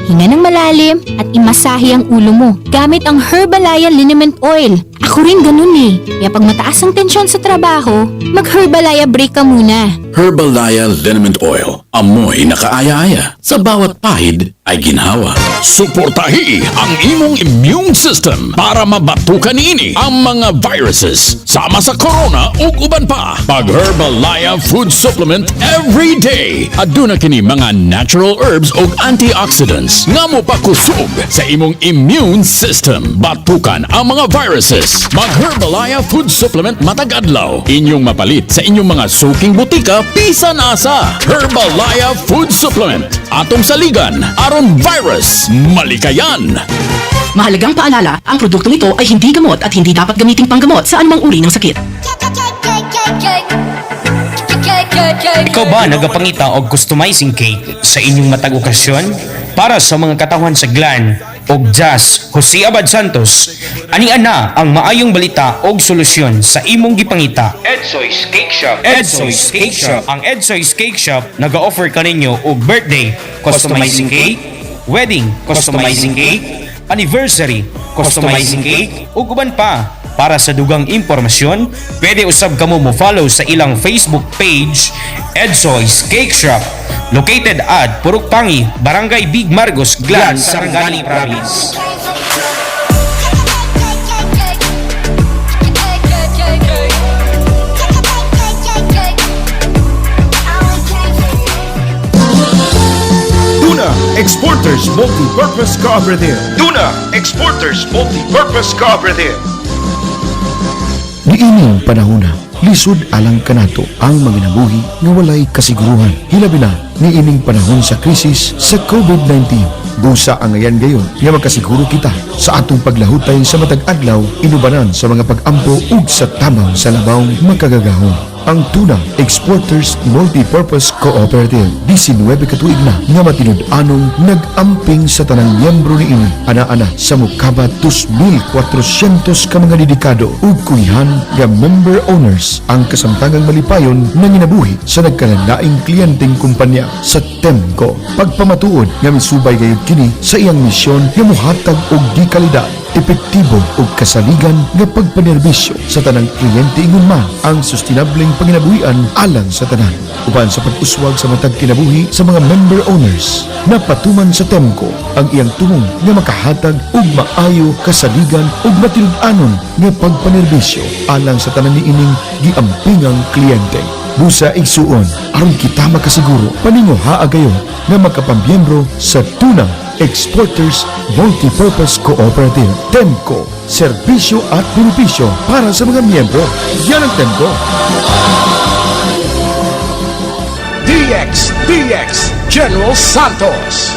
Hinga ng malalim at imasahe ang ulo mo gamit ang Herbalaya Liniment Oil. Ako rin ganun eh. Kaya pag mataas ang tensyon sa trabaho, mag-Herbalaya break ka muna. Herbalaya Liniment Oil. Amoy na kaaya-aya. Sa bawat pahid ay ginhawa. Suportahi ang imong immune system para mabatukan niini ang mga viruses sama sa corona ug uban pa. Pag Herbalaya Food Supplement every day. Aduna kini mga natural herbs ug antioxidants nga mopakusog sa imong immune system. Batukan ang mga viruses. Mag Herbalaya Food Supplement matag adlaw. Inyong mapalit sa inyong mga suking butika bisan asa. Herbalaya Food Supplement. Atong saligan aron virus malikayan. Mahalagang paalala, ang produktong ito ay hindi gamot at hindi dapat gamiting panggamot sa anumang uri ng sakit. Ikaw ba nagapangita og customizing cake sa inyong matag okasyon? Para sa mga katawhan sa Glan og Jazz Jose Abad Santos, ani-ana ang maayong balita og solusyon sa imong gipangita. Edsoy's Cake Shop. Edsoy's Cake Shop. Ang Edsoy's Cake Shop naga-offer kaninyo og birthday customizing cake, wedding customizing cake, anniversary customizing cake, ug uban pa. Para sa dugang impormasyon, pwede usab kamo mo follow sa ilang Facebook page, Edsoy's Cake Shop, located at Purukpangi, Barangay Big Margos, Glan, Sarangani Province. Tuna Exporters Multi-Purpose Cooperative. Tuna Exporters Multi-Purpose Cooperative. Niining panahona, lisod alang kanato ang mga nabuhi nga walay kasiguruhan. Hilabi na niining panahon sa krisis sa COVID-19. Busa ang ayan gayon nga makasiguro kita sa atong paglahutay sa matag adlaw, inubanan sa mga pag-ampo ug sa tamang sa labawng makagagahon. Ang Tuna Exporters Multi-Purpose Cooperative 19 katuig na nga matinud-anong nag-amping sa tanang miyembro niini ana-ana sa mukabat 2,400 ka mga dedikado ug kuihan nga member owners ang kasamtangang malipayon na ginabuhi sa nagkalalaing kliyenteng kumpanya sa Temco. Pagpamatuod nga misubay gayud kini sa iyang misyon nga muhatag og di-kalidad, epektibo ug kasaligan nga pagpanerbisyo sa tanang kliyente ingon man ang sustinableng panginabuhian alang sa tanan. Uban sa pag-uswag sa matag kinabuhi sa mga member owners, napatuman sa Temco ang iyang tumong nga makahatag og maayo, kasaligan ug matinud-anon nga pagpanerbisyo alang sa tanan niining giampingang kliyente. Busa igsuon aron kita makasiguro paningo haagayon nga makapambyembro sa Tuna Exporters Multi-Purpose Cooperative. Temco, serbisyo at benepisyo para sa mga miyembro. Yan ang Temco. DXDX General Santos.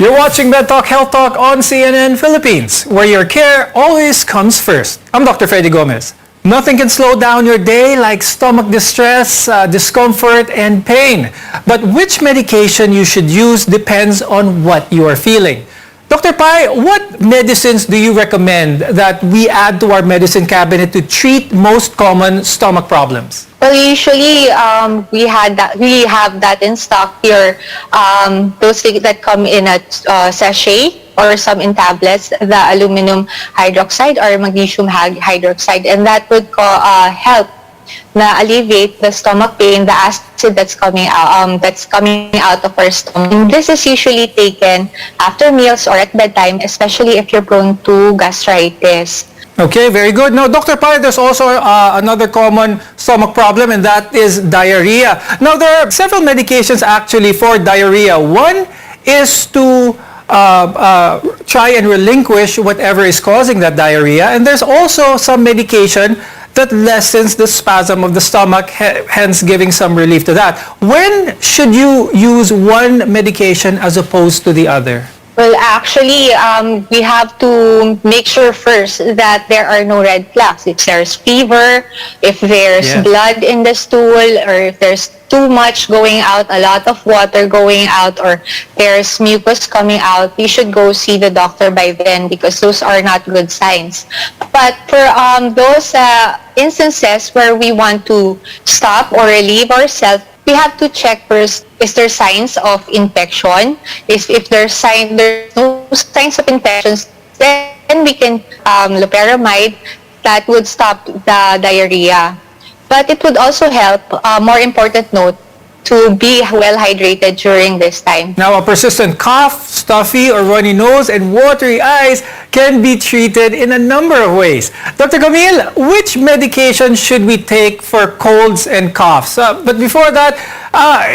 You're watching Med Talk Health Talk on CNN Philippines, where your care always comes first. I'm Dr. Freddy Gomez. Nothing can slow down your day like stomach distress, discomfort, and pain. But which medication you should use depends on what you are feeling. Dr. Pai, what medicines do you recommend that we add to our medicine cabinet to treat most common stomach problems? Well, usually we have that in stock here. Those that come in a sachet or some in tablets, the aluminum hydroxide or magnesium hydroxide, and that would help na alleviate the stomach pain, the acid that's coming out of our stomach. This is usually taken after meals or at bedtime, especially if you're prone to gastritis. Okay, very good. Now, Dr. Pai, there's also another common stomach problem, and that is diarrhea. Now, there are several medications actually for diarrhea. One is to try and relinquish whatever is causing that diarrhea, and there's also some medication that lessens the spasm of the stomach, hence giving some relief to that. When should you use one medication as opposed to the other? Well, actually, we have to make sure first that there are no red flags. If there's fever, if there's blood in the stool, or if there's too much going out, a lot of water going out, or there's mucus coming out, you should go see the doctor by then because those are not good signs. But for those instances where we want to stop or relieve ourselves, we have to check first, is there signs of infection? If there's no signs of infections, then we can loperamide that would stop the diarrhea. But it would also help, more important note, to be well hydrated during this time. Now, a persistent cough, stuffy or runny nose, and watery eyes can be treated in a number of ways. Dr. Camille, which medication should we take for colds and coughs? But before that,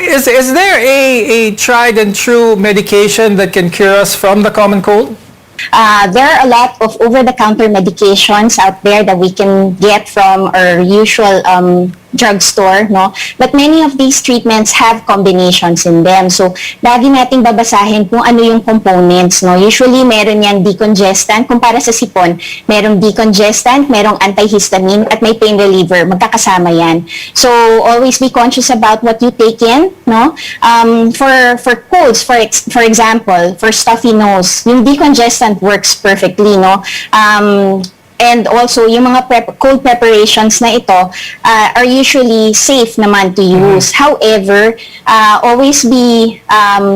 is there a tried and true medication that can cure us from the common cold? There are a lot of over-the-counter medications out there that we can get from our usual drugstore, no? But many of these treatments have combinations in them. So, lagi nating babasahin kung ano yung components, no? Usually, meron yan decongestant. Kung para sa sipon, merong decongestant, merong antihistamine, at may pain reliever. Magkakasama yan. So, always be conscious about what you take in, no? For colds, for example, for stuffy nose, yung decongestant works perfectly, no? And also, yung mga cold preparations na ito are usually safe naman to use. However, always be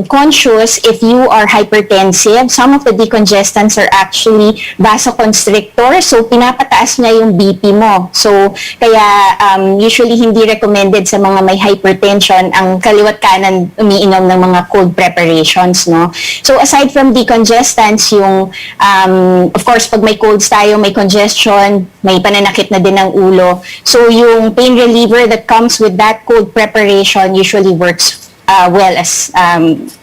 conscious if you are hypertensive. Some of the decongestants are actually vasoconstrictors, so pinapataas niya yung BP mo. So, kaya usually hindi recommended sa mga may hypertension ang kaliwat kanan umiinom ng mga cold preparations, no? So, aside from decongestants, yung, of course, pag may colds tayo, may congestion, may pananakit na din ng ulo. So, yung pain reliever that comes with that cold preparation usually works well as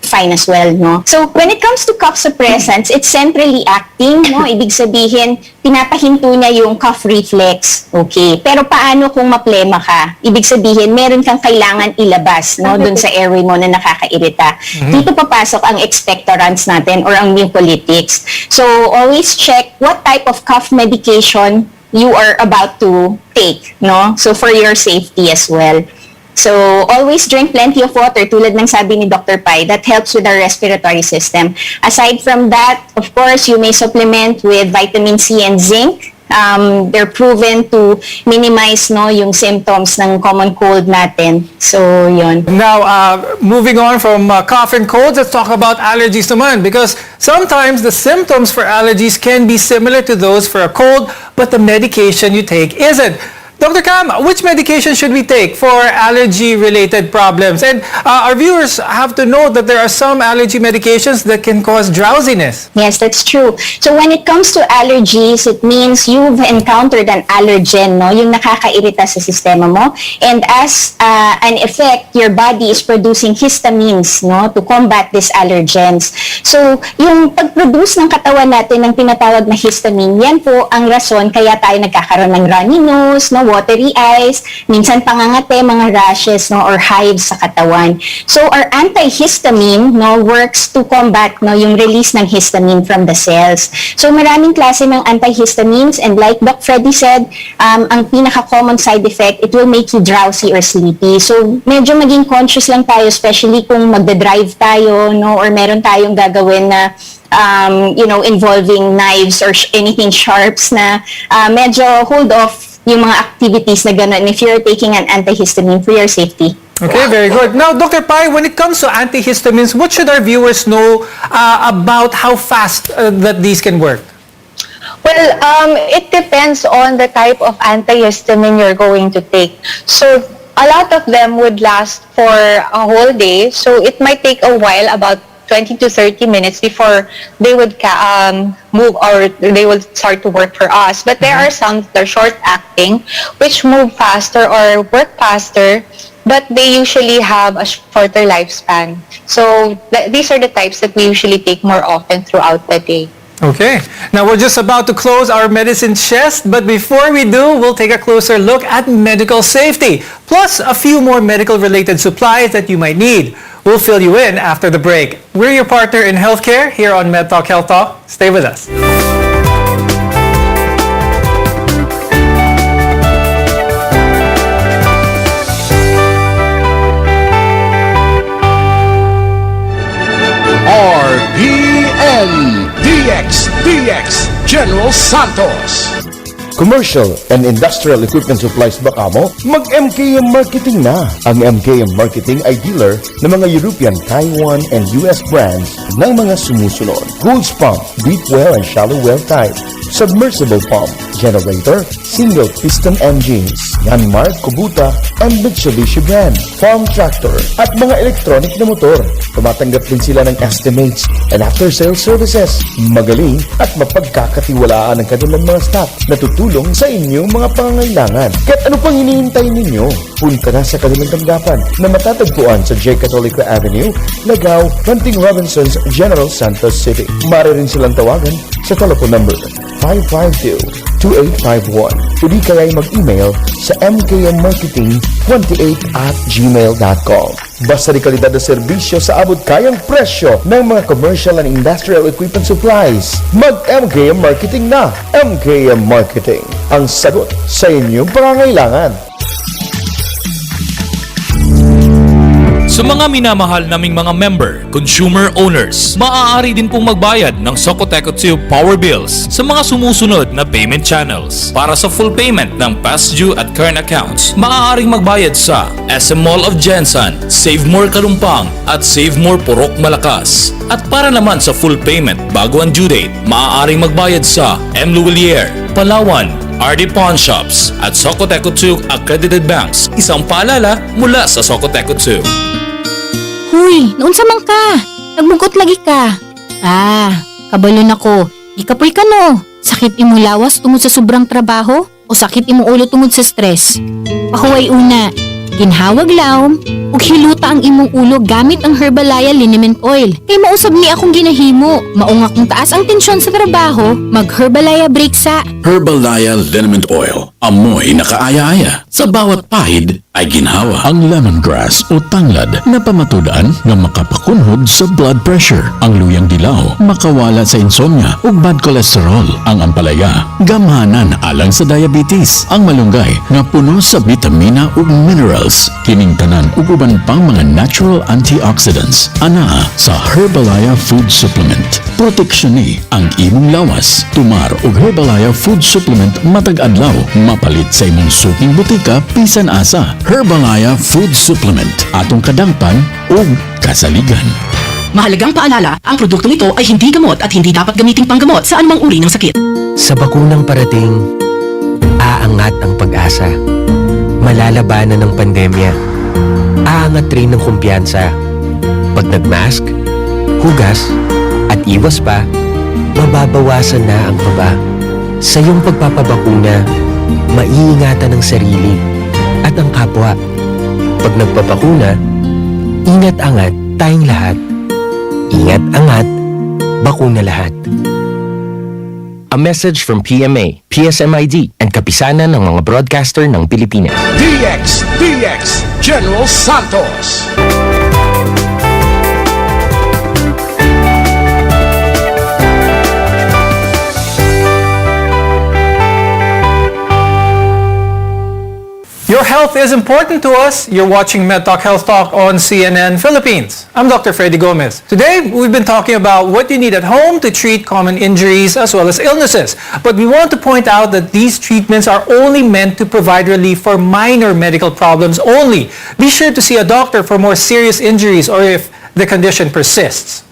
fine as well, no? So, when it comes to cough suppressants, it's centrally acting, no? Ibig sabihin, pinapahinto niya yung cough reflex, okay? Pero paano kung maplema ka? Ibig sabihin, meron kang kailangan ilabas, no? Dun sa airway mo na nakakairita. Dito papasok ang expectorants natin or ang mucolytics. So, always check what type of cough medication you are about to take, no? So, for your safety as well. So, always drink plenty of water, tulad ng sabi ni Dr. Pai, that helps with our respiratory system. Aside from that, of course, you may supplement with vitamin C and zinc. They're proven to minimize, no, yung symptoms ng common cold natin. So, yun. Now, moving on from cough and colds, let's talk about allergies naman, because sometimes the symptoms for allergies can be similar to those for a cold, but the medication you take isn't. Dr. Cam, which medication should we take for allergy-related problems? And our viewers have to know that there are some allergy medications that can cause drowsiness. Yes, that's true. So when it comes to allergies, it means you've encountered an allergen, no? Yung nakakairita sa sistema mo. And as an effect, your body is producing histamines, no? To combat these allergens. So yung pag-produce ng katawan natin ng tinatawag na histamine, yan po ang rason kaya tayo nagkakaroon ng runny nose, no? Watery eyes, minsan pangangate, mga rashes, no, or hives sa katawan. So our antihistamine, no, works to combat, no, yung release ng histamine from the cells. So maraming klase ng antihistamines, and like Doc Freddy said, ang pinaka-common side effect, it will make you drowsy or sleepy. So medyo maging conscious lang tayo, especially kung magda-drive tayo, no, or meron tayong gagawin na involving knives or anything sharps na medyo hold off yung mga activities na gano'n if you're taking an antihistamine for your safety. Okay, very good. Now, Dr. Pai, when it comes to antihistamines, what should our viewers know about how fast that these can work? Well, it depends on the type of antihistamine you're going to take. So, a lot of them would last for a whole day. So, it might take a while, about 20 to 30 minutes before they would move or they will start to work for us. But there are some that are short-acting, which move faster or work faster, but they usually have a shorter lifespan. So these are the types that we usually take more often throughout the day. Okay. Now, we're just about to close our medicine chest, but before we do, we'll take a closer look at medical safety, plus a few more medical-related supplies that you might need. We'll fill you in after the break. We're your partner in healthcare here on MedTalk Health Talk. Stay with us. General Santos. Commercial and industrial equipment supplies ba kamo? Mag-MKM Marketing na! Ang MKM Marketing ay dealer ng mga European, Taiwan, and US brands ng mga sumusunod. Goulds Pump, Deep Well and Shallow Well Type. Submersible Pump, Generator, Single Piston Engines, Yanmar, Kubota, and Mitsubishi brand. Farm Tractor, at mga electronic na motor. Tumatanggap din sila ng estimates and after-sales services. Magaling at mapagkakatiwalaan ang kanilang mga staff na tutulong sa inyong mga pangangailangan. Kahit ano pang hinihintay ninyo, punta na sa kanilang tanggapan na matatagpuan sa J. Catolica Avenue, Lagaw, Hunting Robinsons, General Santos City. Maaari rin silang tawagan sa telephone number 552-2851. Uli kaya'y mag-email sa mkmmarketing28@gmail.com. Basta di kalidad na serbisyo sa abot kayang presyo ng mga commercial and industrial equipment supplies. Mag-MKM Marketing na! MKM Marketing, ang sagot sa inyong pangangailangan. Sa mga minamahal naming mga member, consumer owners, maaari din pong magbayad ng Socoteco Tube Power Bills sa mga sumusunod na payment channels. Para sa full payment ng past due at current accounts, maaaring magbayad sa SM Mall of Jensen, Save More Kalumpang at Save More Purok Malakas. At para naman sa full payment bago ang due date, maaaring magbayad sa M. Luwilier, Palawan, RD Pawn Shops at Socoteco Tube Accredited Banks. Isang paalala mula sa Socoteco Tube. Huy, naunsa man ka? Nagmugot lagi ka. Kabalon ako. Ikapoy ka no. Sakit imo lawas tungod sa sobrang trabaho? O sakit imo ulo tungod sa stress? Pahuway una. Ginhawag lawom ug hiluta ang imong ulo gamit ang Herbalaya Liniment Oil. Kay mausab ni akong ginahimo. Maong akong taas ang tensyon sa trabaho, mag-Herbalaya break sa Herbalaya Liniment Oil. Amoy nakaaya-aya. Sa bawat pahid ay ginhawa. Ang lemongrass o tanglad na pamatudan na makapakunhod sa blood pressure. Ang luyang dilaw, makawala sa insomnia o bad cholesterol. Ang ampalaya, gamhanan alang sa diabetes. Ang malunggay na puno sa vitamina ug minerals. Kining tanan ug uban pang mga natural antioxidants. Ana sa Herbalaya Food Supplement. Proteksyon ni ang imong lawas. Tumar og Herbalaya Food Supplement matag adlaw. Mapalit sa imong suking butika bisan asa. Herbalaya Food Supplement. Atong kadangpan ug kasaligan. Mahalagang paalala, ang produktong ito ay hindi gamot at hindi dapat gamiting panggamot sa anumang uri ng sakit. Sa bakunang parating, aangat ang pag-asa. Malalabanan ng pandemya. Aangat rin ng kumpiyansa. Pag nagmask, hugas, at iwas pa, mababawasan na ang kaba. Sa iyong pagpapabakuna, maiingatan ang sarili at ang kapwa. Pag nagpapakuna, ingat-angat tayong lahat. Ingat-angat, bakuna lahat. A message from PMA, PSMID, and kapisanan ng mga broadcaster ng Pilipinas. DXDX General Santos. Your health is important to us. You're watching MedTalk Health Talk on CNN Philippines. I'm Dr. Freddy Gomez. Today, we've been talking about what you need at home to treat common injuries as well as illnesses. But we want to point out that these treatments are only meant to provide relief for minor medical problems only. Be sure to see a doctor for more serious injuries or if the condition persists.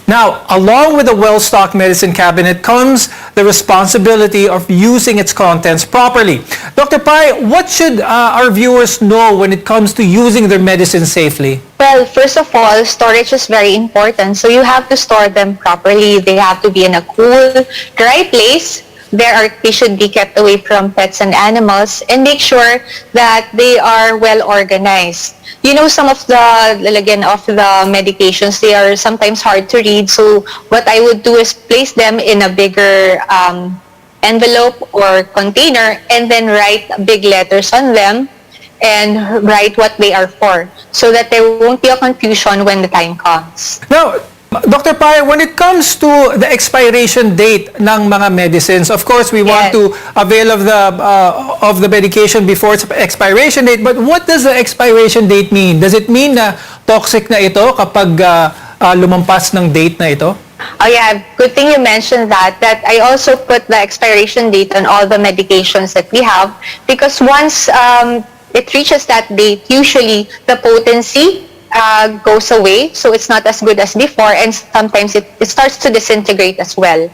Now, along with a well-stocked medicine cabinet comes the responsibility of using its contents properly. Dr. Pai, what should our viewers know when it comes to using their medicine safely? Well, first of all, storage is very important. So you have to store them properly. They have to be in a cool, dry place. They should be kept away from pets and animals, and make sure that they are well organized. You know, some of the lalagyan of the medications, they are sometimes hard to read. So what I would do is place them in a bigger envelope or container and then write big letters on them and write what they are for so that there won't be a confusion when the time comes. Now, Dr. Pai, when it comes to the expiration date ng mga medicines, of course, we want to avail of the medication before its expiration date. But what does the expiration date mean? Does it mean na toxic na ito kapag lumampas ng date na ito? Oh yeah, good thing you mentioned that I also put the expiration date on all the medications that we have, because once it reaches that date, usually the potency goes away, so it's not as good as before, and sometimes it starts to disintegrate as well.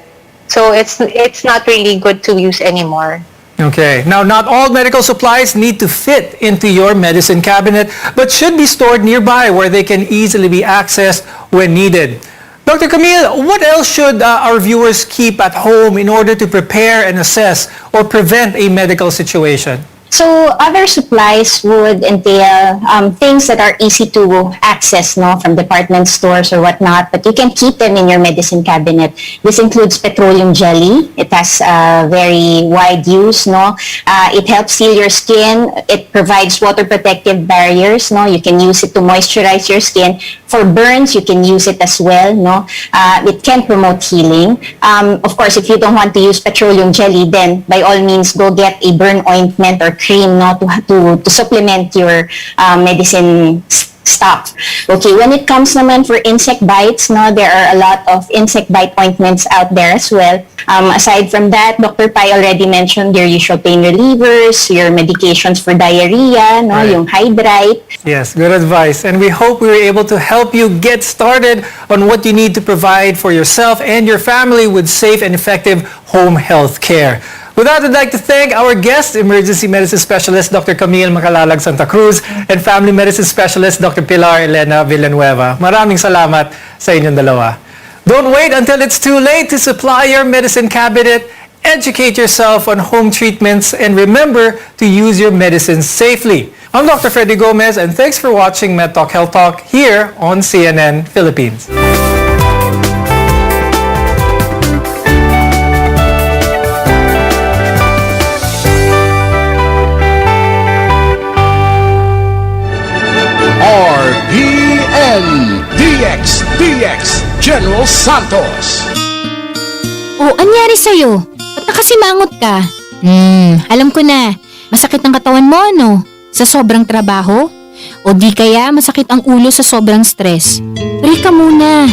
So it's not really good to use anymore. Okay. Now, not all medical supplies need to fit into your medicine cabinet, but should be stored nearby where they can easily be accessed when needed. Dr. Camille, what else should our viewers keep at home in order to prepare and assess or prevent a medical situation? So other supplies would entail things that are easy to access, no, from department stores or whatnot, but you can keep them in your medicine cabinet. This includes petroleum jelly. It has very wide use, no. It helps seal your skin. It provides water protective barriers, no. You can use it to moisturize your skin. For burns, you can use it as well, no. It can promote healing. Of course, if you don't want to use petroleum jelly, then by all means go get a burn ointment or cream, no, to supplement your medicine stock. Okay, when it comes naman for insect bites, no, there are a lot of insect bite ointments out there as well. Aside from that, Dr. Pai already mentioned your usual pain relievers, your medications for diarrhea, no, yung Hydrate. Yes, good advice. And we hope we were able to help you get started on what you need to provide for yourself and your family with safe and effective home health care. With that, I'd like to thank our guest, Emergency Medicine Specialist Dr. Camille Macalalag Santa Cruz and Family Medicine Specialist Dr. Pilar Elena Villanueva. Maraming salamat sa inyong dalawa. Don't wait until it's too late to supply your medicine cabinet. Educate yourself on home treatments and remember to use your medicines safely. I'm Dr. Freddy Gomez and thanks for watching MedTalk Health Talk here on CNN Philippines. RPN DXDX General Santos. O, anyari sa'yo? Ba't nakasimangot ka? Alam ko na. Masakit ang katawan mo, ano? Sa sobrang trabaho? O di kaya masakit ang ulo sa sobrang stress? Break ka muna.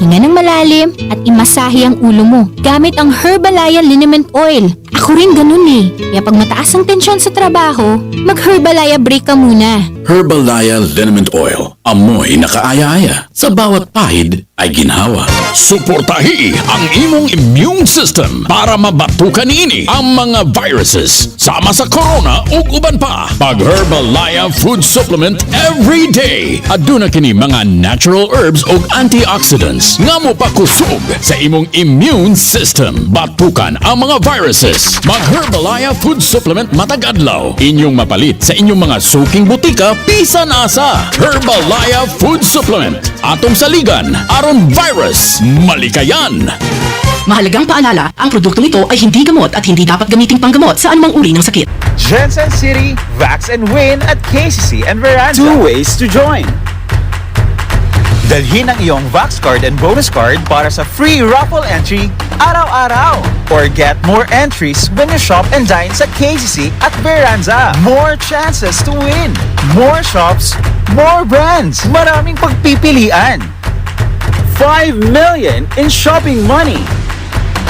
Hinga ng malalim at imasahe ang ulo mo gamit ang Herbalaya Liniment Oil. Ako rin ganun eh. Kaya pag mataas ang tensyon sa trabaho, mag-Herbalaya break ka muna. Herbalaya Liniment Oil. Amoy na kaaya-aya. Sa bawat pahid ay ginhawa. Suportahi ang imong immune system para mabatukan ini ang mga viruses sama sa corona ug uban pa. Pag Herbalaya Food Supplement every day. Aduna kini mga natural herbs ug antioxidants nga mopakusog sa imong immune system. Batukan ang mga viruses. Mag Herbalaya Food Supplement matag adlaw. Inyong mapalit sa inyong mga suking butika bisan asa. Herbalaya Food Supplement. Atong saligan aron virus malikayan. Mahalagang paalala, ang produktong ito ay hindi gamot at hindi dapat gamiting panggamot sa anumang uri ng sakit. Jensen City, Vax and Win at KCC and Veranza. 2 ways to join. Dalhin ang iyong Vax card and bonus card para sa free raffle entry araw-araw. Or get more entries when you shop and dine sa KCC at Veranza. More chances to win. More shops, more brands. Maraming pagpipilian. 5 million in shopping money.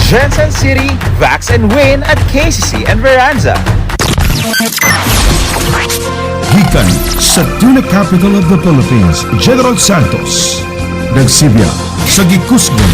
Jensen City, Vax and Win at KCC and Veranza. Gikan sa tuna capital of the Philippines, General Santos. Nagsilya sa gikusgon